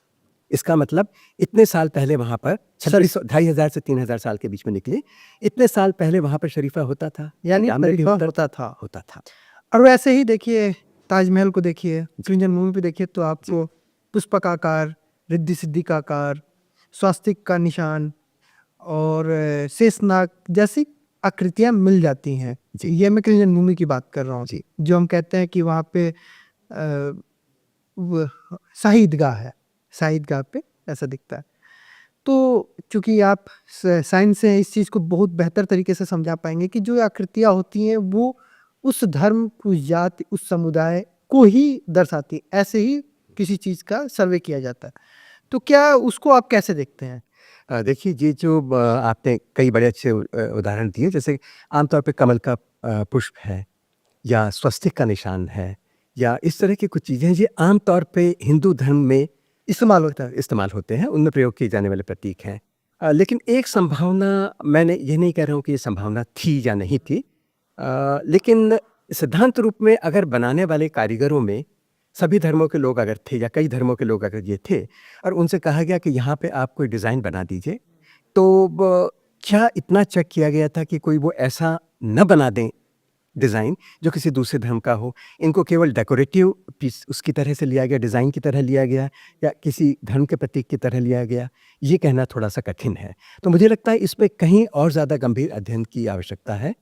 [SPEAKER 3] इसका मतलब इतने साल पहले वहाँ पर 2500 से 3000 साल के बीच में निकली। इतने साल पहले वहाँ पर शरीफा होता था,
[SPEAKER 2] यानी शरीफा होता था। और वैसे ही देखिए, ताजमहल को देखिए, क्लिंटन मूवी पे देखिए, तो आपको पुष्पक आकार, रिद्धि सिद्धि का आकार, स्वास्तिक का निशान और शेषनाग जैसी आकृतियां मिल जाती हैं। ये मैं क्लिंटन मूवी की बात कर रहा हूँ, जो हम कहते हैं कि वहाँ पे शाही ईदगाह है, शाही ईदगाह पे ऐसा दिखता है। तो चूंकि आप साइंस से इस चीज़ को बहुत बेहतर तरीके से समझा पाएंगे कि जो आकृतियाँ होती हैं वो उस धर्म, उस जाति, उस समुदाय को ही दर्शाती है। ऐसे ही किसी चीज़ का सर्वे किया जाता है। तो क्या उसको आप कैसे देखते हैं?
[SPEAKER 3] देखिए, ये जो आपने कई बड़े अच्छे उदाहरण दिए, जैसे आमतौर पे कमल का पुष्प है, या स्वस्तिक का निशान है, या इस तरह की कुछ चीज़ें, ये आमतौर पे हिंदू धर्म में इस्तेमाल होते हैं, उनमें प्रयोग किए जाने वाले प्रतीक हैं। लेकिन एक संभावना, मैंने ये नहीं कह रहा हूँ कि ये संभावना थी या नहीं थी, लेकिन सिद्धांत रूप में अगर बनाने वाले कारीगरों में सभी धर्मों के लोग अगर थे, या कई धर्मों के लोग अगर ये थे, और उनसे कहा गया कि यहाँ पे आप कोई डिज़ाइन बना दीजिए, तो क्या इतना चेक किया गया था कि कोई वो ऐसा न बना दें डिज़ाइन जो किसी दूसरे धर्म का हो? इनको केवल डेकोरेटिव पीस उसकी तरह से लिया गया, डिज़ाइन की तरह लिया गया, या किसी धर्म के प्रतीक की तरह लिया गया, ये कहना थोड़ा सा कठिन है। तो मुझे लगता है इसमें कहीं और ज़्यादा गंभीर अध्ययन की आवश्यकता है।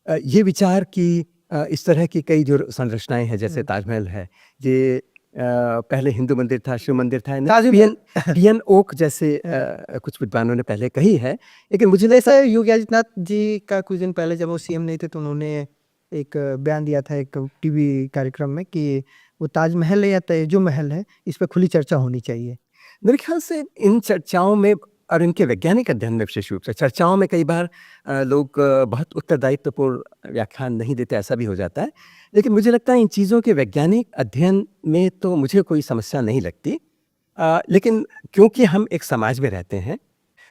[SPEAKER 3] ये विचार कि इस तरह की कई जो संरचनाएं हैं, जैसे ताजमहल है, ये पहले हिंदू मंदिर था, शिव मंदिर था, पियन ओक जैसे कुछ विद्वानों ने पहले कही है। लेकिन मुझे
[SPEAKER 2] जैसा योगी आदित्यनाथ जी का कुछ दिन पहले, जब वो सीएम नहीं थे, तो उन्होंने एक बयान दिया था एक टीवी कार्यक्रम में कि वो ताजमहल है या तेजो महल है, इस पर खुली चर्चा होनी चाहिए।
[SPEAKER 3] मेरे ख्याल से इन चर्चाओं में और इनके वैज्ञानिक अध्ययन में, विशेष रूप से चर्चाओं में, कई बार लोग बहुत उत्तरदायित्वपूर्ण व्याख्यान नहीं देते, ऐसा भी हो जाता है। लेकिन मुझे लगता है इन चीज़ों के वैज्ञानिक अध्ययन में तो मुझे कोई समस्या नहीं लगती। लेकिन क्योंकि हम एक समाज में रहते हैं,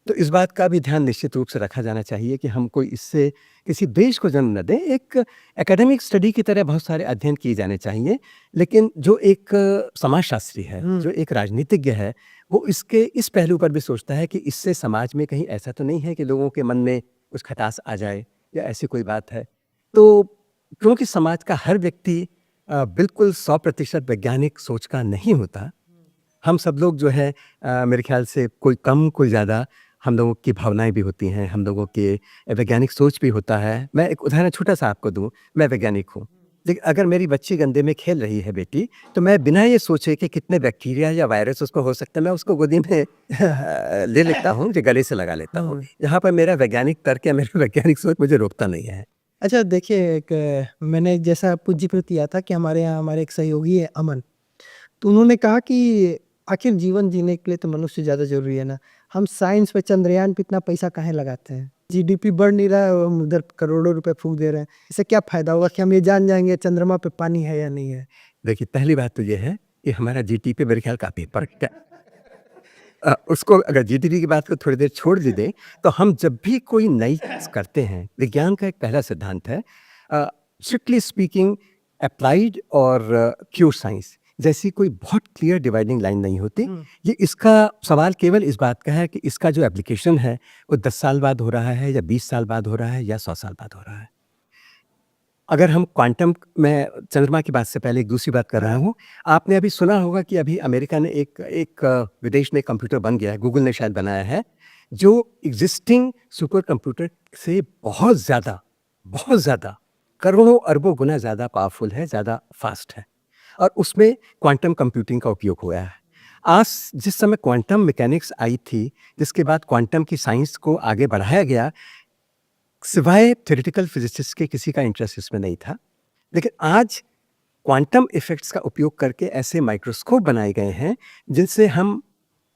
[SPEAKER 3] तो इस बात का भी ध्यान निश्चित रूप से रखा जाना चाहिए कि हम कोई इससे किसी देश को जन्म न दें। एक एकेडमिक स्टडी की तरह बहुत सारे अध्ययन किए जाने चाहिए, लेकिन जो एक समाजशास्त्री है, जो एक राजनीतिज्ञ है, वो इसके इस पहलू पर भी सोचता है कि इससे समाज में कहीं ऐसा तो नहीं है कि लोगों के मन में कुछ खटास आ जाए, या ऐसी कोई बात है। तो क्योंकि समाज का हर व्यक्ति बिल्कुल 100% वैज्ञानिक सोच का नहीं होता, हम सब लोग जो है, मेरे ख्याल से कोई कम कोई ज़्यादा, हम लोगों की भावनाएं भी होती हैं, हम लोगों के वैज्ञानिक सोच भी होता है। मैं एक उदाहरण छोटा सा आपको दूं, मैं वैज्ञानिक हूं, लेकिन अगर मेरी बच्ची गंदे में खेल रही है बेटी, तो मैं बिना ये सोचे कि कितने बैक्टीरिया या वायरस उसको हो सकता है, मैं उसको गोदी में ले लेता हूँ, जो गले से लगा लेता हूँ। यहाँ पर मेरा वैज्ञानिक तर्क या मेरा वैज्ञानिक सोच मुझे रोकता नहीं है।
[SPEAKER 2] अच्छा, देखिए, एक मैंने जैसा पूज्य पे किया था कि हमारे यहाँ हमारे एक सहयोगी है अमन, तो उन्होंने कहा कि आखिर जीवन जीने के लिए तो मनुष्य ज़्यादा जरूरी है ना, हम साइंस पे, चंद्रयान पे इतना पैसा काहे लगाते हैं? जीडीपी बढ़ नहीं रहा है और हम उधर करोड़ों रुपए फूंक दे रहे हैं, इससे क्या फायदा होगा कि हम ये जान जाएंगे चंद्रमा पे पानी है या नहीं है?
[SPEAKER 3] देखिए, पहली बात तो ये है कि हमारा जीडीपी मेरे ख्याल काफ़ी फर्क है। उसको अगर जीडीपी की बात को थोड़ी देर छोड़ भी दें, तो हम जब भी कोई नई चीज़ करते हैं, विज्ञान का एक पहला सिद्धांत है, स्ट्रिक्टली स्पीकिंग अप्लाइड और प्योर साइंस जैसी कोई बहुत क्लियर डिवाइडिंग लाइन नहीं होती। ये इसका सवाल केवल इस बात का है कि इसका जो एप्लीकेशन है वो 10 साल बाद हो रहा है, या 20 साल बाद हो रहा है, या 100 साल बाद हो रहा है। अगर हम क्वांटम में, चंद्रमा की बात से पहले एक दूसरी बात कर रहा हूँ, आपने अभी सुना होगा कि अभी अमेरिका ने एक विदेश में कंप्यूटर बन गया है, गूगल ने शायद बनाया है, जो एग्जिस्टिंग सुपर कंप्यूटर से बहुत ज़्यादा करोड़ों अरबों गुना ज़्यादा पावरफुल है, ज़्यादा फास्ट है, और उसमें क्वांटम कंप्यूटिंग का उपयोग हुआ है। आज जिस समय क्वांटम मैकेनिक्स आई थी, जिसके बाद क्वांटम की साइंस को आगे बढ़ाया गया, सिवाय थ्योरेटिकल फिजिसिस्ट के किसी का इंटरेस्ट इसमें नहीं था। लेकिन आज क्वांटम इफेक्ट्स का उपयोग करके ऐसे माइक्रोस्कोप बनाए गए हैं जिनसे हम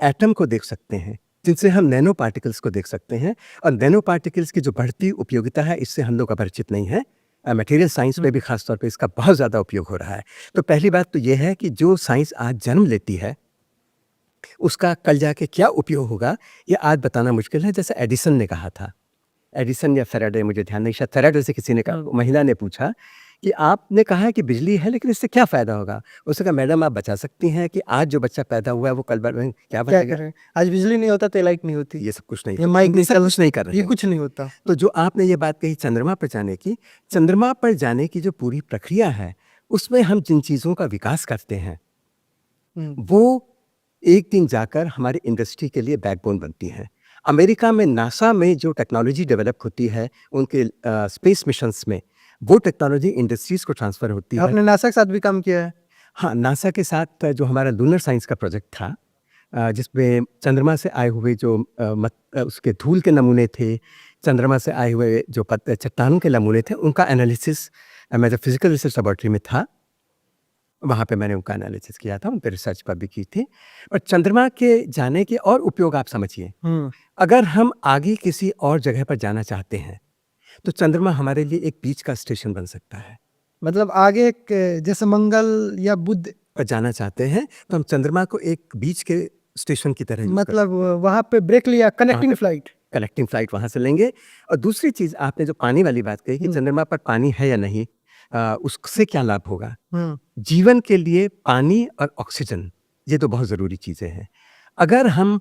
[SPEAKER 3] एटम को देख सकते हैं, जिनसे हम नैनो पार्टिकल्स को देख सकते हैं, और नैनो पार्टिकल्स की जो बढ़ती उपयोगिता है, इससे हम लोग अपरिचित नहीं है। मटेरियल साइंस में भी खास तौर पे इसका बहुत ज़्यादा उपयोग हो रहा है। तो पहली बात तो ये है कि जो साइंस आज जन्म लेती है, उसका कल जाके क्या उपयोग होगा, ये आज बताना मुश्किल है। जैसे एडिसन ने कहा था, एडिसन या फेराडे, मुझे ध्यान नहीं, शायद फेराडे से किसी ने कहा, महिला ने पूछा कि आपने कहा है कि बिजली है, लेकिन इससे क्या फ़ायदा होगा? उसने कहा, मैडम आप बचा सकती हैं कि आज जो बच्चा पैदा हुआ है वो कल क्या
[SPEAKER 2] क्या
[SPEAKER 3] बचेगा?
[SPEAKER 2] करें, आज बिजली नहीं होता तो लाइट नहीं होती,
[SPEAKER 3] ये सब कुछ नहीं,
[SPEAKER 2] ये माइक
[SPEAKER 3] ये सब
[SPEAKER 2] निकल,
[SPEAKER 3] कुछ नहीं कर रहे
[SPEAKER 2] ये
[SPEAKER 3] हैं।
[SPEAKER 2] कुछ नहीं होता।
[SPEAKER 3] तो जो आपने ये बात कही चंद्रमा पर जाने की, चंद्रमा पर जाने की जो पूरी प्रक्रिया है, उसमें हम जिन चीज़ों का विकास करते हैं, वो एक दिन जाकर हमारी इंडस्ट्री के लिए बैकबोन बनती हैं। अमेरिका में नासा में जो टेक्नोलॉजी डेवलप होती है, उनके स्पेस मिशंस में, वो टेक्नोलॉजी इंडस्ट्रीज़ को ट्रांसफ़र होती है।
[SPEAKER 2] आपने नासा के साथ भी काम किया है?
[SPEAKER 3] हाँ, नासा के साथ जो हमारा लूनर साइंस का प्रोजेक्ट था, जिसमें चंद्रमा से आए हुए जो उसके धूल के नमूने थे, चंद्रमा से आए हुए जो चट्टानों के नमूने थे, उनका एनालिसिस, मैं जब फिजिकल रिसर्च लेबॉर्ट्री में था, वहाँ पे मैंने उनका एनालिसिस किया था, उन पे रिसर्च पर भी की थी। और चंद्रमा के जाने के और उपयोग आप समझिए, अगर हम आगे किसी और जगह पर जाना चाहते हैं, तो चंद्रमा हमारे लिए एक बीच का स्टेशन बन सकता है।
[SPEAKER 2] मतलब आगे जैसे मंगल या बुध
[SPEAKER 3] पर जाना चाहते हैं, तो हम चंद्रमा को एक बीच के स्टेशन की तरह
[SPEAKER 2] मतलब वहाँ पे ब्रेक लिया, कनेक्टिंग फ्लाइट।
[SPEAKER 3] कनेक्टिंग फ्लाइट वहाँ से लेंगे। और दूसरी चीज़, आपने जो पानी वाली बात कही कि चंद्रमा पर पानी है या नहीं, उससे क्या लाभ होगा? जीवन के लिए पानी और ऑक्सीजन, ये तो बहुत ज़रूरी चीज़ें हैं। अगर हम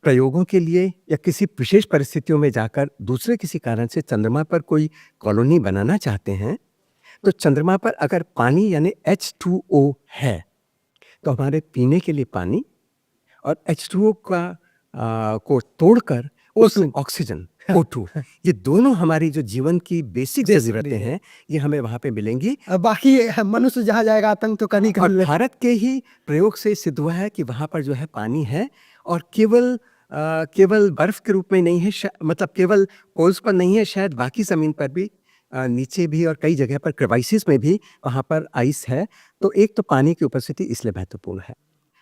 [SPEAKER 3] प्रयोगों के लिए या किसी विशेष परिस्थितियों में जाकर दूसरे किसी कारण से चंद्रमा पर कोई कॉलोनी बनाना चाहते हैं, तो चंद्रमा पर अगर पानी यानी H2O है, तो हमारे पीने के लिए पानी, और H2O को तोड़कर उस ऑक्सीजन O2, ये दोनों हमारी जो जीवन की बेसिक ज़रूरतें हैं, ये हमें वहाँ पे मिलेंगी।
[SPEAKER 2] बाकी मनुष्य जहाँ जाएगा आतंक तो कर ही कर
[SPEAKER 3] और
[SPEAKER 2] ले।
[SPEAKER 3] भारत के ही प्रयोग से सिद्ध हुआ है कि वहाँ पर जो है पानी है, और केवल बर्फ के रूप में नहीं है, मतलब केवल पोल्स पर नहीं है, शायद बाकी ज़मीन पर भी, नीचे भी, और कई जगह पर क्रेवाइसिस में भी वहाँ पर आइस है। तो एक तो पानी की उपस्थिति इसलिए महत्वपूर्ण है।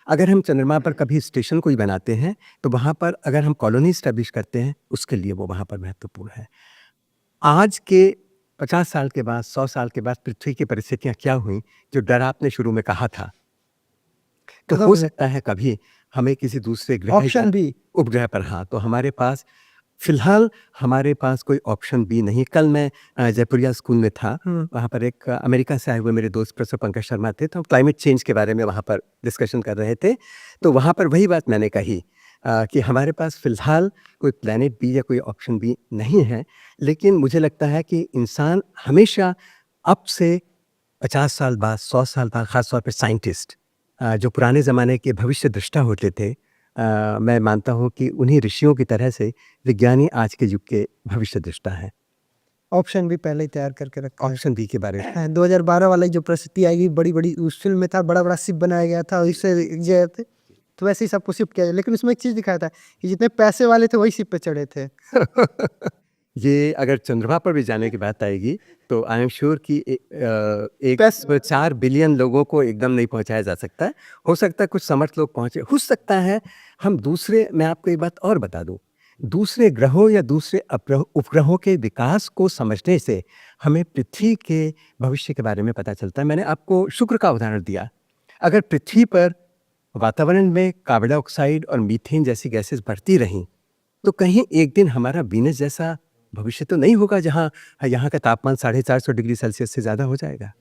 [SPEAKER 3] अगर हम चंद्रमा पर कभी स्टेशन कोई बनाते हैं, तो वहाँ पर अगर हम कॉलोनी स्टैब्लिश करते हैं, उसके लिए वो वहाँ पर महत्वपूर्ण है। आज के 50 साल के बाद, 100 साल के बाद पृथ्वी की परिस्थितियाँ क्या हुई, जो डर आपने शुरू में कहा था, तो हो सकता है कभी हमें किसी दूसरे ग्रह
[SPEAKER 2] ऑप्शन भी,
[SPEAKER 3] उपग्रह पर, हाँ, तो हमारे पास फिलहाल हमारे पास कोई ऑप्शन भी नहीं। कल मैं जयपुरिया स्कूल में था, वहाँ पर एक अमेरिका से आए हुए मेरे दोस्त प्रोफेसर पंकज शर्मा थे, तो हम क्लाइमेट चेंज के बारे में वहाँ पर डिस्कशन कर रहे थे। तो वहाँ पर वही बात मैंने कही कि हमारे पास फ़िलहाल कोई प्लैनेट बी या कोई ऑप्शन बी नहीं है, लेकिन मुझे लगता है कि इंसान हमेशा अब से 50 साल बाद, 100 साल बाद, ख़ास तौर पे साइंटिस्ट जो पुराने ज़माने के भविष्य दृष्टा होते थे, मैं मानता हूँ कि उन्हीं ऋषियों की तरह से विज्ञानी आज के युग के भविष्य दृष्टा हैं।
[SPEAKER 2] ऑप्शन भी पहले ही तैयार करके रखा है।
[SPEAKER 3] ऑप्शन बी के बारे में
[SPEAKER 2] 2012 वाली जो परिस्थिति आएगी, बड़ी-बड़ी उस फ़िल्म में था, बड़ा-बड़ा शिप बनाया गया था और इससे गए थे, तो वैसे ही सबको शिप किया जाए। लेकिन उसमें एक चीज़ दिखाया था कि जितने पैसे वाले थे वही शिप पे चढ़े थे।
[SPEAKER 3] ये अगर चंद्रमा पर भी जाने की बात आएगी, तो आई एम श्योर कि एक 4 बिलियन लोगों को एकदम नहीं पहुंचाया जा सकता है। हो सकता है कुछ समर्थ लोग पहुंचे, हो सकता है हम दूसरे, मैं आपको एक बात और बता दूं, दूसरे ग्रहों या दूसरे उपग्रहों के विकास को समझने से हमें पृथ्वी के भविष्य के बारे में पता चलता है। मैंने आपको शुक्र का उदाहरण दिया। अगर पृथ्वी पर वातावरण में कार्बन डाइऑक्साइड और मीथेन जैसी गैसेस बढ़ती रहीं, तो कहीं एक दिन हमारा वीनस जैसा भविष्य तो नहीं होगा, जहाँ यहाँ का तापमान 450 डिग्री सेल्सियस से ज़्यादा हो जाएगा।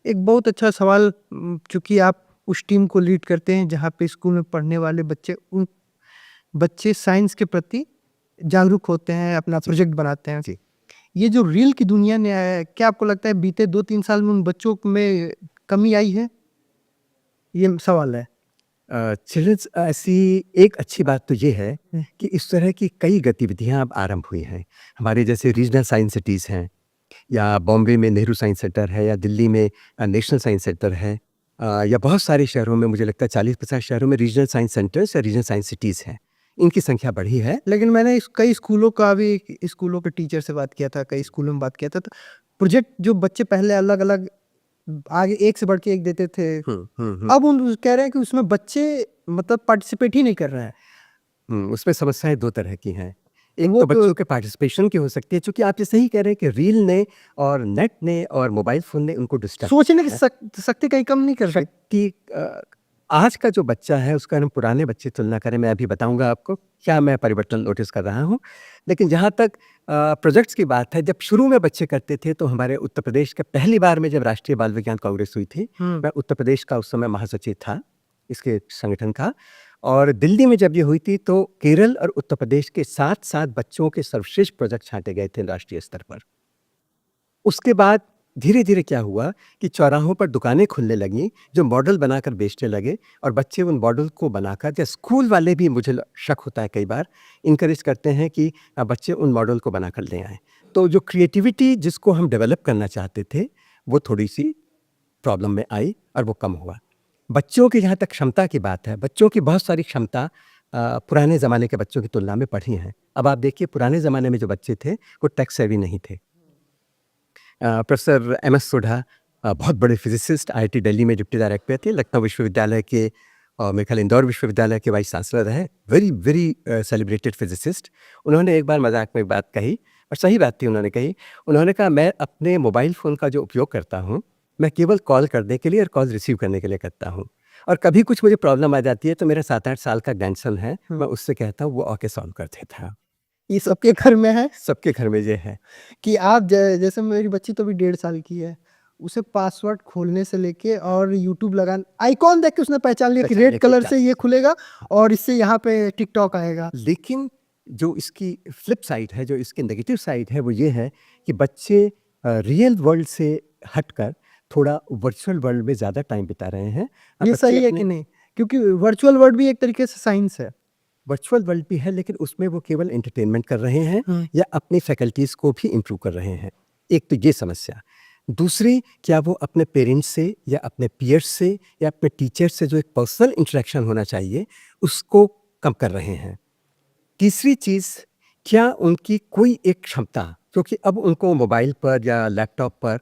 [SPEAKER 2] एक बहुत अच्छा सवाल, चूँकि आप उस टीम को लीड करते हैं जहाँ पे स्कूल में पढ़ने वाले बच्चे साइंस के प्रति जागरूक होते हैं, अपना प्रोजेक्ट बनाते हैं।
[SPEAKER 3] जी।
[SPEAKER 2] ये जो रील की दुनिया ने आया है, क्या आपको लगता है बीते 2-3 साल में उन बच्चों में कमी आई है? ये सवाल है।
[SPEAKER 3] चिल्ड्रंस ऐसी एक अच्छी बात तो ये है कि इस तरह की कई गतिविधियां अब आरंभ हुई हैं। हमारे जैसे रीजनल साइंस सिटीज़ हैं, या बॉम्बे में नेहरू साइंस सेंटर है, या दिल्ली में नेशनल साइंस सेंटर है, या बहुत सारे शहरों में, मुझे लगता है 40-50 शहरों में रीजनल साइंस सेंटर्स या रीजनल साइंस सिटीज़ हैं। इनकी संख्या बढ़ी है।
[SPEAKER 2] लेकिन मैंने कई स्कूलों का भी, स्कूलों के टीचर से बात किया था, कई स्कूलों में बात किया था, तो प्रोजेक्ट जो बच्चे पहले अलग अलग आगे एक से बढ़ के एक देते थे, अब उन कह रहे हैं कि उसमें बच्चे मतलब पार्टिसिपेट ही नहीं कर रहे हैं।
[SPEAKER 3] उसमें समस्याएं दो तरह की हैं। एक
[SPEAKER 2] वो
[SPEAKER 3] तो बच्चों के पार्टिसिपेशन की हो सकती है, चूंकि आप ये सही कह रहे हैं कि रील ने और नेट ने और मोबाइल फ़ोन ने उनको डिस्ट्रैक्ट
[SPEAKER 2] सोचने की शक्ति कहीं कम नहीं कर सकती।
[SPEAKER 3] शक्ति। आज का जो बच्चा है उसका हम पुराने बच्चे तुलना करें, मैं अभी बताऊंगा आपको क्या मैं परिवर्तन नोटिस कर रहा हूँ। लेकिन जहाँ तक प्रोजेक्ट्स की बात है, जब शुरू में बच्चे करते थे तो हमारे उत्तर प्रदेश के पहली बार में जब राष्ट्रीय बाल विज्ञान कांग्रेस हुई थी, मैं उत्तर प्रदेश का उस समय महासचिव था इसके संगठन का, और दिल्ली में जब ये हुई थी तो केरल और उत्तर प्रदेश के 7-7 बच्चों के सर्वश्रेष्ठ प्रोजेक्ट छांटे गए थे राष्ट्रीय स्तर पर। उसके बाद धीरे धीरे क्या हुआ कि चौराहों पर दुकानें खुलने लगीं जो मॉडल बनाकर बेचने लगे, और बच्चे उन मॉडल को बनाकर, या स्कूल वाले भी, मुझे शक होता है कई बार, इनकरेज करते हैं कि बच्चे उन मॉडल को बनाकर ले आएँ। तो जो क्रिएटिविटी जिसको हम डेवलप करना चाहते थे वो थोड़ी सी प्रॉब्लम में आई और वो कम हुआ। बच्चों की जहाँ तक क्षमता की बात है, बच्चों की बहुत सारी क्षमता पुराने ज़माने के बच्चों की तुलना में बढ़ी हैं। अब आप देखिए, पुराने ज़माने में जो बच्चे थे वो टेक सेवी नहीं थे। प्रोफेसर एम एस सोढ़ा बहुत बड़े फिजिसिस्ट, आईआईटी दिल्ली में डिप्टी डायरेक्टर थे, लखनऊ विश्वविद्यालय के और मेरे ख्याल इंदौर विश्वविद्यालय के वाइस चांसलर रहे, वेरी वेरी सेलिब्रेटेड फिजिसिस्ट। उन्होंने एक बार मजाक में एक बात कही, और सही बात थी उन्होंने कही। उन्होंने कहा, मैं अपने मोबाइल फ़ोन का जो उपयोग करता हूँ, मैं केवल कॉल करने के लिए और कॉल रिसीव करने के लिए करता हूँ, और कभी कुछ मुझे प्रॉब्लम आ जाती है तो मेरा 7-8 साल का ग्रैंडसन है, मैं उससे कहता हूँ, वो आके सॉल्व कर देता है।
[SPEAKER 2] ये सबके घर में है
[SPEAKER 3] सबके घर में ये है।
[SPEAKER 2] कि आप जैसे मेरी बच्ची तो अभी 1.5 साल की है, उसे पासवर्ड खोलने से लेके और यूट्यूब लगा आइकॉन देख के उसने पहचान लिया कि
[SPEAKER 3] पहचान
[SPEAKER 2] रेड
[SPEAKER 3] लिया कि
[SPEAKER 2] कलर
[SPEAKER 3] क्या
[SPEAKER 2] से ये खुलेगा और इससे यहाँ पे टिकटॉक आएगा।
[SPEAKER 3] लेकिन जो इसकी फ्लिप साइड है, जो इसकी नेगेटिव साइड है, वो ये है कि बच्चे रियल वर्ल्ड से हटकर थोड़ा वर्चुअल वर्ल्ड में ज़्यादा टाइम बिता रहे हैं।
[SPEAKER 2] ये
[SPEAKER 3] बच्चे
[SPEAKER 2] सही है
[SPEAKER 3] अपने
[SPEAKER 2] कि नहीं? क्योंकि वर्चुअल वर्ल्ड भी एक तरीके से साइंस है।
[SPEAKER 3] वर्चुअल वर्ल्ड भी है, लेकिन उसमें वो केवल एंटरटेनमेंट कर रहे हैं या अपनी फैकल्टीज़ को भी इम्प्रूव कर रहे हैं। एक तो ये समस्या। दूसरी, क्या वो अपने पेरेंट्स से या अपने पीयर्स से या अपने टीचर से जो एक पर्सनल इंटरेक्शन होना चाहिए, उसको कम कर रहे हैं। तीसरी चीज़, क्या उनकी कोई एक क्षमता, क्योंकि अब उनको मोबाइल पर या लैपटॉप पर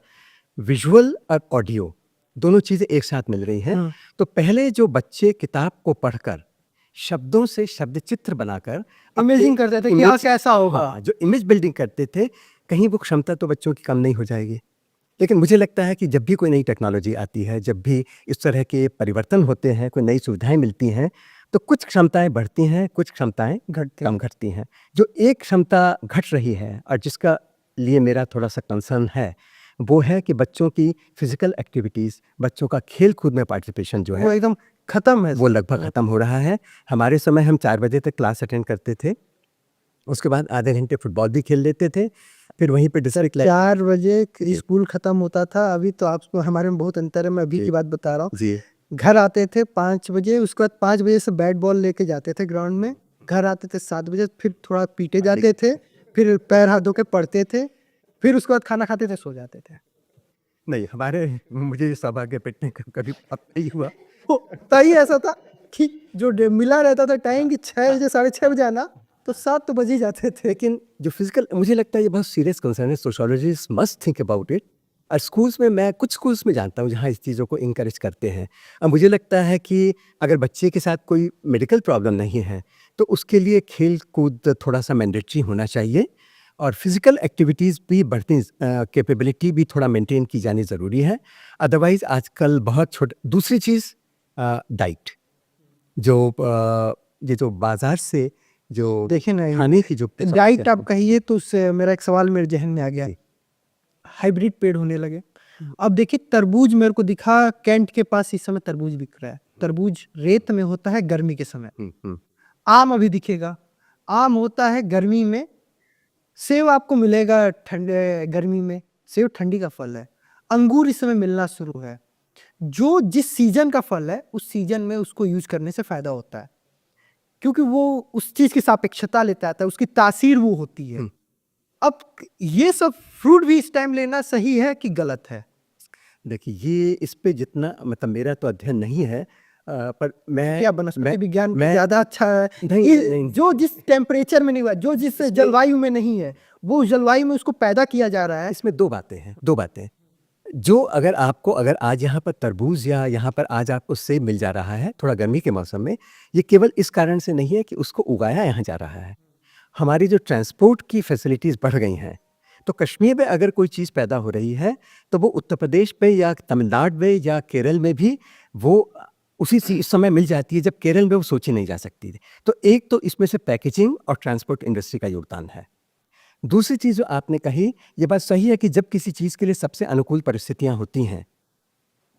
[SPEAKER 3] विजुअल और ऑडियो दोनों चीज़ें एक साथ मिल रही हैं। तो पहले जो बच्चे किताब को पढ़कर शब्दों से शब्द चित्र बनाकर
[SPEAKER 2] इमेजिन करते थे कि हाँ कैसा होगा।
[SPEAKER 3] हाँ, जो इमेज बिल्डिंग करते थे, कहीं वो क्षमता तो बच्चों की कम नहीं हो जाएगी। लेकिन मुझे लगता है कि जब भी कोई नई टेक्नोलॉजी आती है, जब भी इस तरह के परिवर्तन होते हैं, कोई नई सुविधाएं मिलती हैं, तो कुछ क्षमताएं बढ़ती हैं, कुछ क्षमताएं कम घटती हैं। जो एक क्षमता घट रही है और जिसका लिए मेरा थोड़ा सा कंसर्न है, वो है कि बच्चों की फिजिकल एक्टिविटीज़, बच्चों का खेल कूद में पार्टिसिपेशन जो
[SPEAKER 2] वो
[SPEAKER 3] है,
[SPEAKER 2] एकदम खत्म है।
[SPEAKER 3] वो लगभग ख़त्म हो रहा है। हमारे समय हम 4 बजे तक क्लास अटेंड करते थे, उसके बाद आधे घंटे फुटबॉल भी खेल लेते थे, फिर वहीं पे डिस्ट्रिक्ट
[SPEAKER 2] 4 बजे स्कूल खत्म होता था। अभी तो आपको हमारे में बहुत अंतर है। मैं अभी की बात बता रहा हूँ।
[SPEAKER 3] जी
[SPEAKER 2] घर आते थे 5 बजे, उसके बाद 5 बजे से बैट बॉल लेके जाते थे ग्राउंड में। घर आते थे 7 बजे, फिर थोड़ा पीटे जाते थे, फिर पैर हाथ धो के पढ़ते थे, फिर उसके बाद खाना खाते थे, सो जाते थे।
[SPEAKER 3] नहीं, हमारे मुझे ये सौभाग्य पिटने का कभी अब नहीं हुआ।
[SPEAKER 2] होता ही ऐसा था कि जो मिला रहता था टाइम कि 6 बजे 6:30 बजे आना, तो 7 तो बज ही जाते थे।
[SPEAKER 3] लेकिन जो फिजिकल, मुझे लगता है ये बहुत सीरियस कंसर्न है। Sociologist must think about it. और स्कूल्स में, मैं कुछ स्कूल्स में जानता हूँ जहाँ इस चीज़ों को इंकरेज करते हैं। अब मुझे लगता है कि अगर बच्चे के साथ कोई मेडिकल प्रॉब्लम नहीं है तो उसके लिए खेल कूद थोड़ा सा मैंडेटरी होना चाहिए, और फिजिकल एक्टिविटीज़ भी बढ़ती, कैपेबिलिटी भी थोड़ा मेंटेन की जानी ज़रूरी है। अदरवाइज़ आजकल बहुत छोटे। दूसरी चीज़, डाइट, जो ये जो बाज़ार से जो
[SPEAKER 2] देखिए ना,
[SPEAKER 3] खाने की जो
[SPEAKER 2] डाइट आप कहिए तो उससे मेरा एक सवाल मेरे जहन में आ गया। हाइब्रिड पेड़ होने लगे। अब देखिए, तरबूज मेरे को दिखा, कैंट के पास इस समय तरबूज बिक रहा है। तरबूज रेत में होता है गर्मी के समय। आम अभी दिखेगा, आम होता है गर्मी में। सेब आपको मिलेगा ठंडे गर्मी में, सेब ठंडी का फल है। अंगूर इस समय मिलना शुरू है। जो जिस सीजन का फल है उस सीजन में उसको यूज करने से फायदा होता है, क्योंकि वो उस चीज की सापेक्षता लेता आता है, उसकी तासीर वो होती है। अब ये सब फ्रूट भी इस टाइम लेना सही है कि गलत है?
[SPEAKER 3] देखिए, ये इस पे जितना मतलब मेरा तो अध्ययन नहीं है, पर मैं
[SPEAKER 2] क्या वनस्पति विज्ञान
[SPEAKER 3] मैं
[SPEAKER 2] ज्यादा अच्छा है?
[SPEAKER 3] नहीं,
[SPEAKER 2] ये
[SPEAKER 3] नहीं।
[SPEAKER 2] जो जिस टेम्परेचर में नहीं हुआ, जो जिस जलवायु में नहीं है, वो उस जलवायु में उसको पैदा किया जा रहा है।
[SPEAKER 3] इसमें दो बातें। जो अगर आज यहाँ पर तरबूज या यहाँ पर आज आपको सेब मिल जा रहा है थोड़ा गर्मी के मौसम में, ये केवल इस कारण से नहीं है कि उसको उगाया यहाँ जा रहा है। हमारी जो ट्रांसपोर्ट की फैसिलिटीज़ बढ़ गई हैं, तो कश्मीर में अगर कोई चीज़ पैदा हो रही है तो वो उत्तर प्रदेश में या तमिलनाडु में या केरल में भी वो इस समय मिल जाती है जब केरल में वो सोची नहीं जा सकती थी। तो एक तो इसमें से पैकेजिंग और ट्रांसपोर्ट इंडस्ट्री का योगदान है। दूसरी चीज़ जो आपने कही, ये बात सही है कि जब किसी चीज़ के लिए सबसे अनुकूल परिस्थितियाँ होती हैं,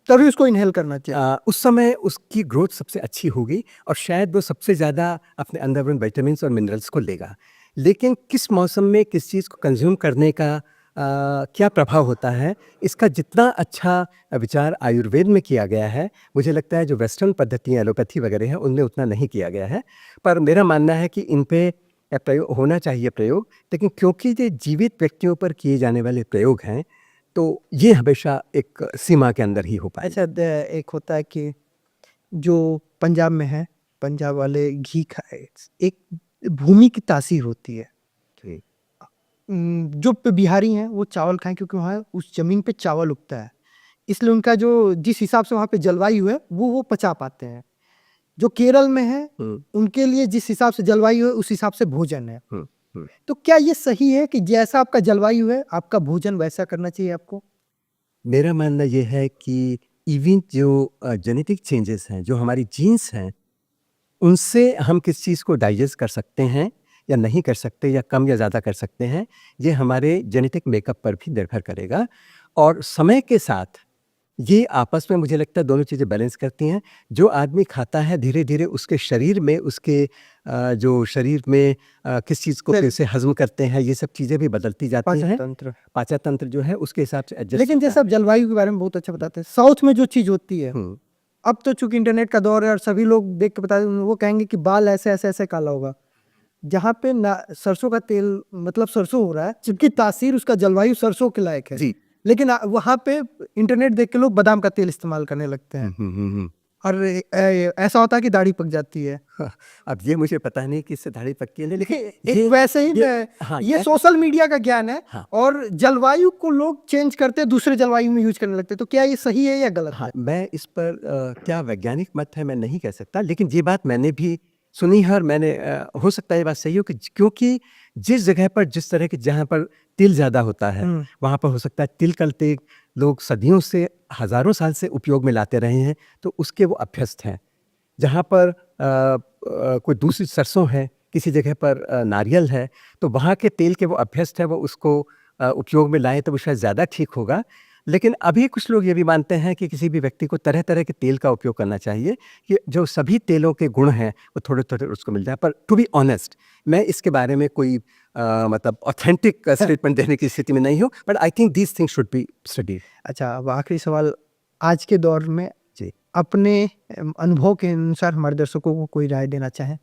[SPEAKER 2] तभी उसको इनहेल करना चाहिए।
[SPEAKER 3] उस समय उसकी ग्रोथ सबसे अच्छी होगी और शायद वो सबसे ज़्यादा अपने अंदर उन विटामिन्स और मिनरल्स को लेगा। लेकिन किस मौसम में किस चीज़ को कंज्यूम करने का क्या प्रभाव होता है, इसका जितना अच्छा विचार आयुर्वेद में किया गया है, मुझे लगता है जो वेस्टर्न पद्धतियाँ एलोपैथी वगैरह हैं उनमें उतना नहीं किया गया है। पर मेरा मानना है कि इन पे प्रयोग होना चाहिए प्रयोग, लेकिन क्योंकि ये जीवित व्यक्तियों पर किए जाने वाले प्रयोग हैं, तो ये हमेशा एक सीमा के अंदर ही हो पाए।
[SPEAKER 2] अच्छा, एक होता है कि जो पंजाब में है, पंजाब वाले घी खाए, एक भूमि की तासीर होती है।
[SPEAKER 3] जी।
[SPEAKER 2] जो बिहारी हैं वो चावल खाएं क्योंकि वहाँ उस जमीन पे चावल उगता है, इसलिए उनका जो जिस हिसाब से वहाँ पे जलवायु है वो पचा पाते हैं। जो केरल में है उनके लिए जिस हिसाब से जलवायु है उस हिसाब से भोजन है। तो क्या ये सही है कि जैसा आपका जलवायु है आपका भोजन वैसा करना चाहिए आपको?
[SPEAKER 3] मेरा मानना ये है कि इवन जो जेनेटिक चेंजेस हैं, जो हमारी जीन्स हैं, उनसे हम किस चीज़ को डाइजेस्ट कर सकते हैं या नहीं कर सकते या कम या ज़्यादा कर सकते हैं, ये हमारे जेनेटिक मेकअप पर भी निर्भर करेगा। और समय के साथ ये आपस में मुझे लगता है दोनों चीज़ें बैलेंस करती हैं। जो आदमी खाता है धीरे-धीरे उसके शरीर में जो शरीर में किस चीज़ को कैसे हज़म करते हैं, ये सब चीज़ें भी बदलती जाती हैं। पाचन तंत्र जो है उसके हिसाब से एडजस्ट
[SPEAKER 2] लेकिन जैसे आप जलवायु के बारे में बहुत अच्छा बताते हैं, साउथ में जो चीज़ होती है, अब तो चूंकि इंटरनेट का दौर है और सभी लोग देख के बताते हैं, वो कहेंगे कि बाल ऐसे ऐसे ऐसे काला होगा। जहाँ पे ना सरसों का तेल मतलब सरसों हो रहा है, जबकि तासीर उसका जलवायु सरसों के लायक है।
[SPEAKER 3] जी।
[SPEAKER 2] लेकिन वहाँ पे इंटरनेट देख के लोग बादाम का तेल इस्तेमाल करने लगते हैं। और ऐसा होता है कि दाढ़ी पक जाती है।
[SPEAKER 3] अब ये मुझे पता नहीं कि इससे दाढ़ी पकती है, लेकिन
[SPEAKER 2] एक वैसे ही ये सोशल मीडिया का ज्ञान है।
[SPEAKER 3] हाँ।
[SPEAKER 2] और जलवायु को लोग चेंज करते हैं, दूसरे जलवायु में यूज करने लगते हैं। तो क्या ये सही है या गलत है?
[SPEAKER 3] मैं इस पर क्या वैज्ञानिक मत है मैं नहीं कह सकता, लेकिन ये बात मैंने भी सुनी है और मैंने हो सकता है ये बात सही हो कि क्योंकि जिस जगह पर जिस तरह के जहाँ पर तिल ज़्यादा होता है वहाँ पर हो सकता है तिल का तेल लोग सदियों से हज़ारों साल से उपयोग में लाते रहे हैं, तो उसके वो अभ्यस्त हैं। जहाँ पर कोई दूसरी सरसों है, किसी जगह पर नारियल है, तो वहाँ के तेल के वो अभ्यस्त है, वो उसको उपयोग में लाए तो वो शायद ज़्यादा ठीक होगा। लेकिन अभी कुछ लोग ये भी मानते हैं कि किसी भी व्यक्ति को तरह तरह के तेल का उपयोग करना चाहिए कि जो सभी तेलों के गुण हैं वो थोड़े थोड़े उसको मिल जाए। पर टू बी ऑनेस्ट, मैं इसके बारे में कोई मतलब ऑथेंटिक स्टेटमेंट देने की स्थिति में नहीं हूँ, but I think these things should be studied.
[SPEAKER 2] अच्छा, अब आखिरी सवाल, आज के दौर में
[SPEAKER 3] जी।
[SPEAKER 2] अपने अनुभव के अनुसार हमारे दर्शकों को कोई राय देना चाहें?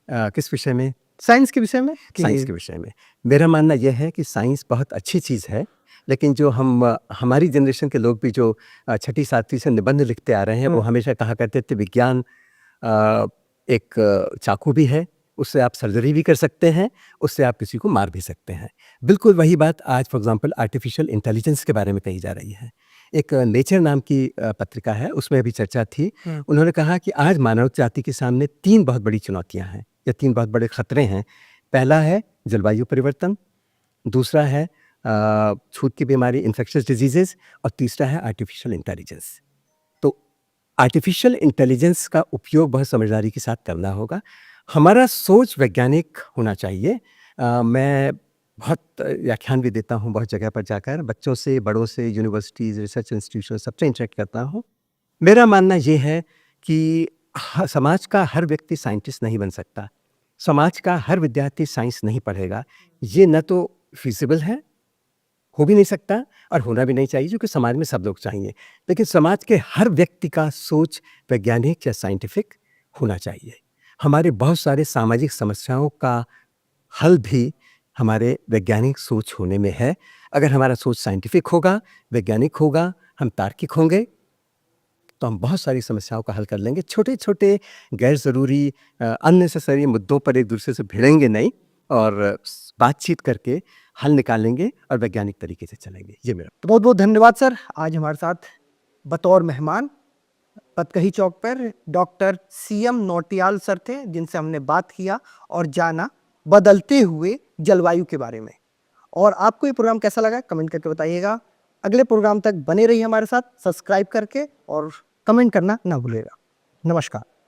[SPEAKER 3] किस विषय में?
[SPEAKER 2] साइंस के विषय में?
[SPEAKER 3] साइंस के विषय में मेरा मानना यह है कि साइंस बहुत अच्छी चीज़ है, लेकिन जो हमारी जनरेशन के लोग भी जो 6ठी 7वीं से निबंध लिखते आ रहे हैं, वो हमेशा कहा करते थे विज्ञान एक चाकू भी है, उससे आप सर्जरी भी कर सकते हैं, उससे आप किसी को मार भी सकते हैं। बिल्कुल वही बात आज फॉर एग्जांपल आर्टिफिशियल इंटेलिजेंस के बारे में कही जा रही है। एक नेचर नाम की पत्रिका है, उसमें अभी चर्चा थी। उन्होंने कहा कि आज मानव जाति के सामने 3 बहुत बड़ी चुनौतियाँ हैं या 3 बहुत बड़े खतरे हैं। पहला है जलवायु परिवर्तन, दूसरा है छूत की बीमारी इन्फेक्शियस डिजीजेस, और तीसरा है आर्टिफिशियल इंटेलिजेंस। तो आर्टिफिशियल इंटेलिजेंस का उपयोग बहुत समझदारी के साथ करना होगा। हमारा सोच वैज्ञानिक होना चाहिए। मैं बहुत व्याख्यान भी देता हूँ बहुत जगह पर जाकर, बच्चों से, बड़ों से, यूनिवर्सिटीज़, रिसर्च इंस्टीट्यूशन सबसे इंटरेक्ट करता हूँ। मेरा मानना ये है कि समाज का हर व्यक्ति साइंटिस्ट नहीं बन सकता, समाज का हर विद्यार्थी साइंस नहीं पढ़ेगा, ये न तो फिजिबल है, हो भी नहीं सकता और होना भी नहीं चाहिए, क्योंकि समाज में सब लोग चाहिए। लेकिन समाज के हर व्यक्ति का सोच वैज्ञानिक या साइंटिफिक होना चाहिए। हमारे बहुत सारे सामाजिक समस्याओं का हल भी हमारे वैज्ञानिक सोच होने में है। अगर हमारा सोच साइंटिफिक होगा, वैज्ञानिक होगा, हम तार्किक होंगे, तो हम बहुत सारी समस्याओं का हल कर लेंगे। छोटे-छोटे गैर ज़रूरी अननेसेसरी मुद्दों पर एक दूसरे से भिड़ेंगे नहीं और बातचीत करके हल निकालेंगे और वैज्ञानिक तरीके से चलेंगे। ये मेरा
[SPEAKER 2] तो बहुत बहुत धन्यवाद सर, आज हमारे साथ बतौर मेहमान पतकही चौक पर डॉक्टर सीएम नौटियाल सर थे, जिनसे हमने बात किया और जाना बदलते हुए जलवायु के बारे में। और आपको ये प्रोग्राम कैसा लगा कमेंट करके बताइएगा। अगले प्रोग्राम तक बने रहिए हमारे साथ सब्सक्राइब करके, और कमेंट करना ना भूलिएगा। नमस्कार।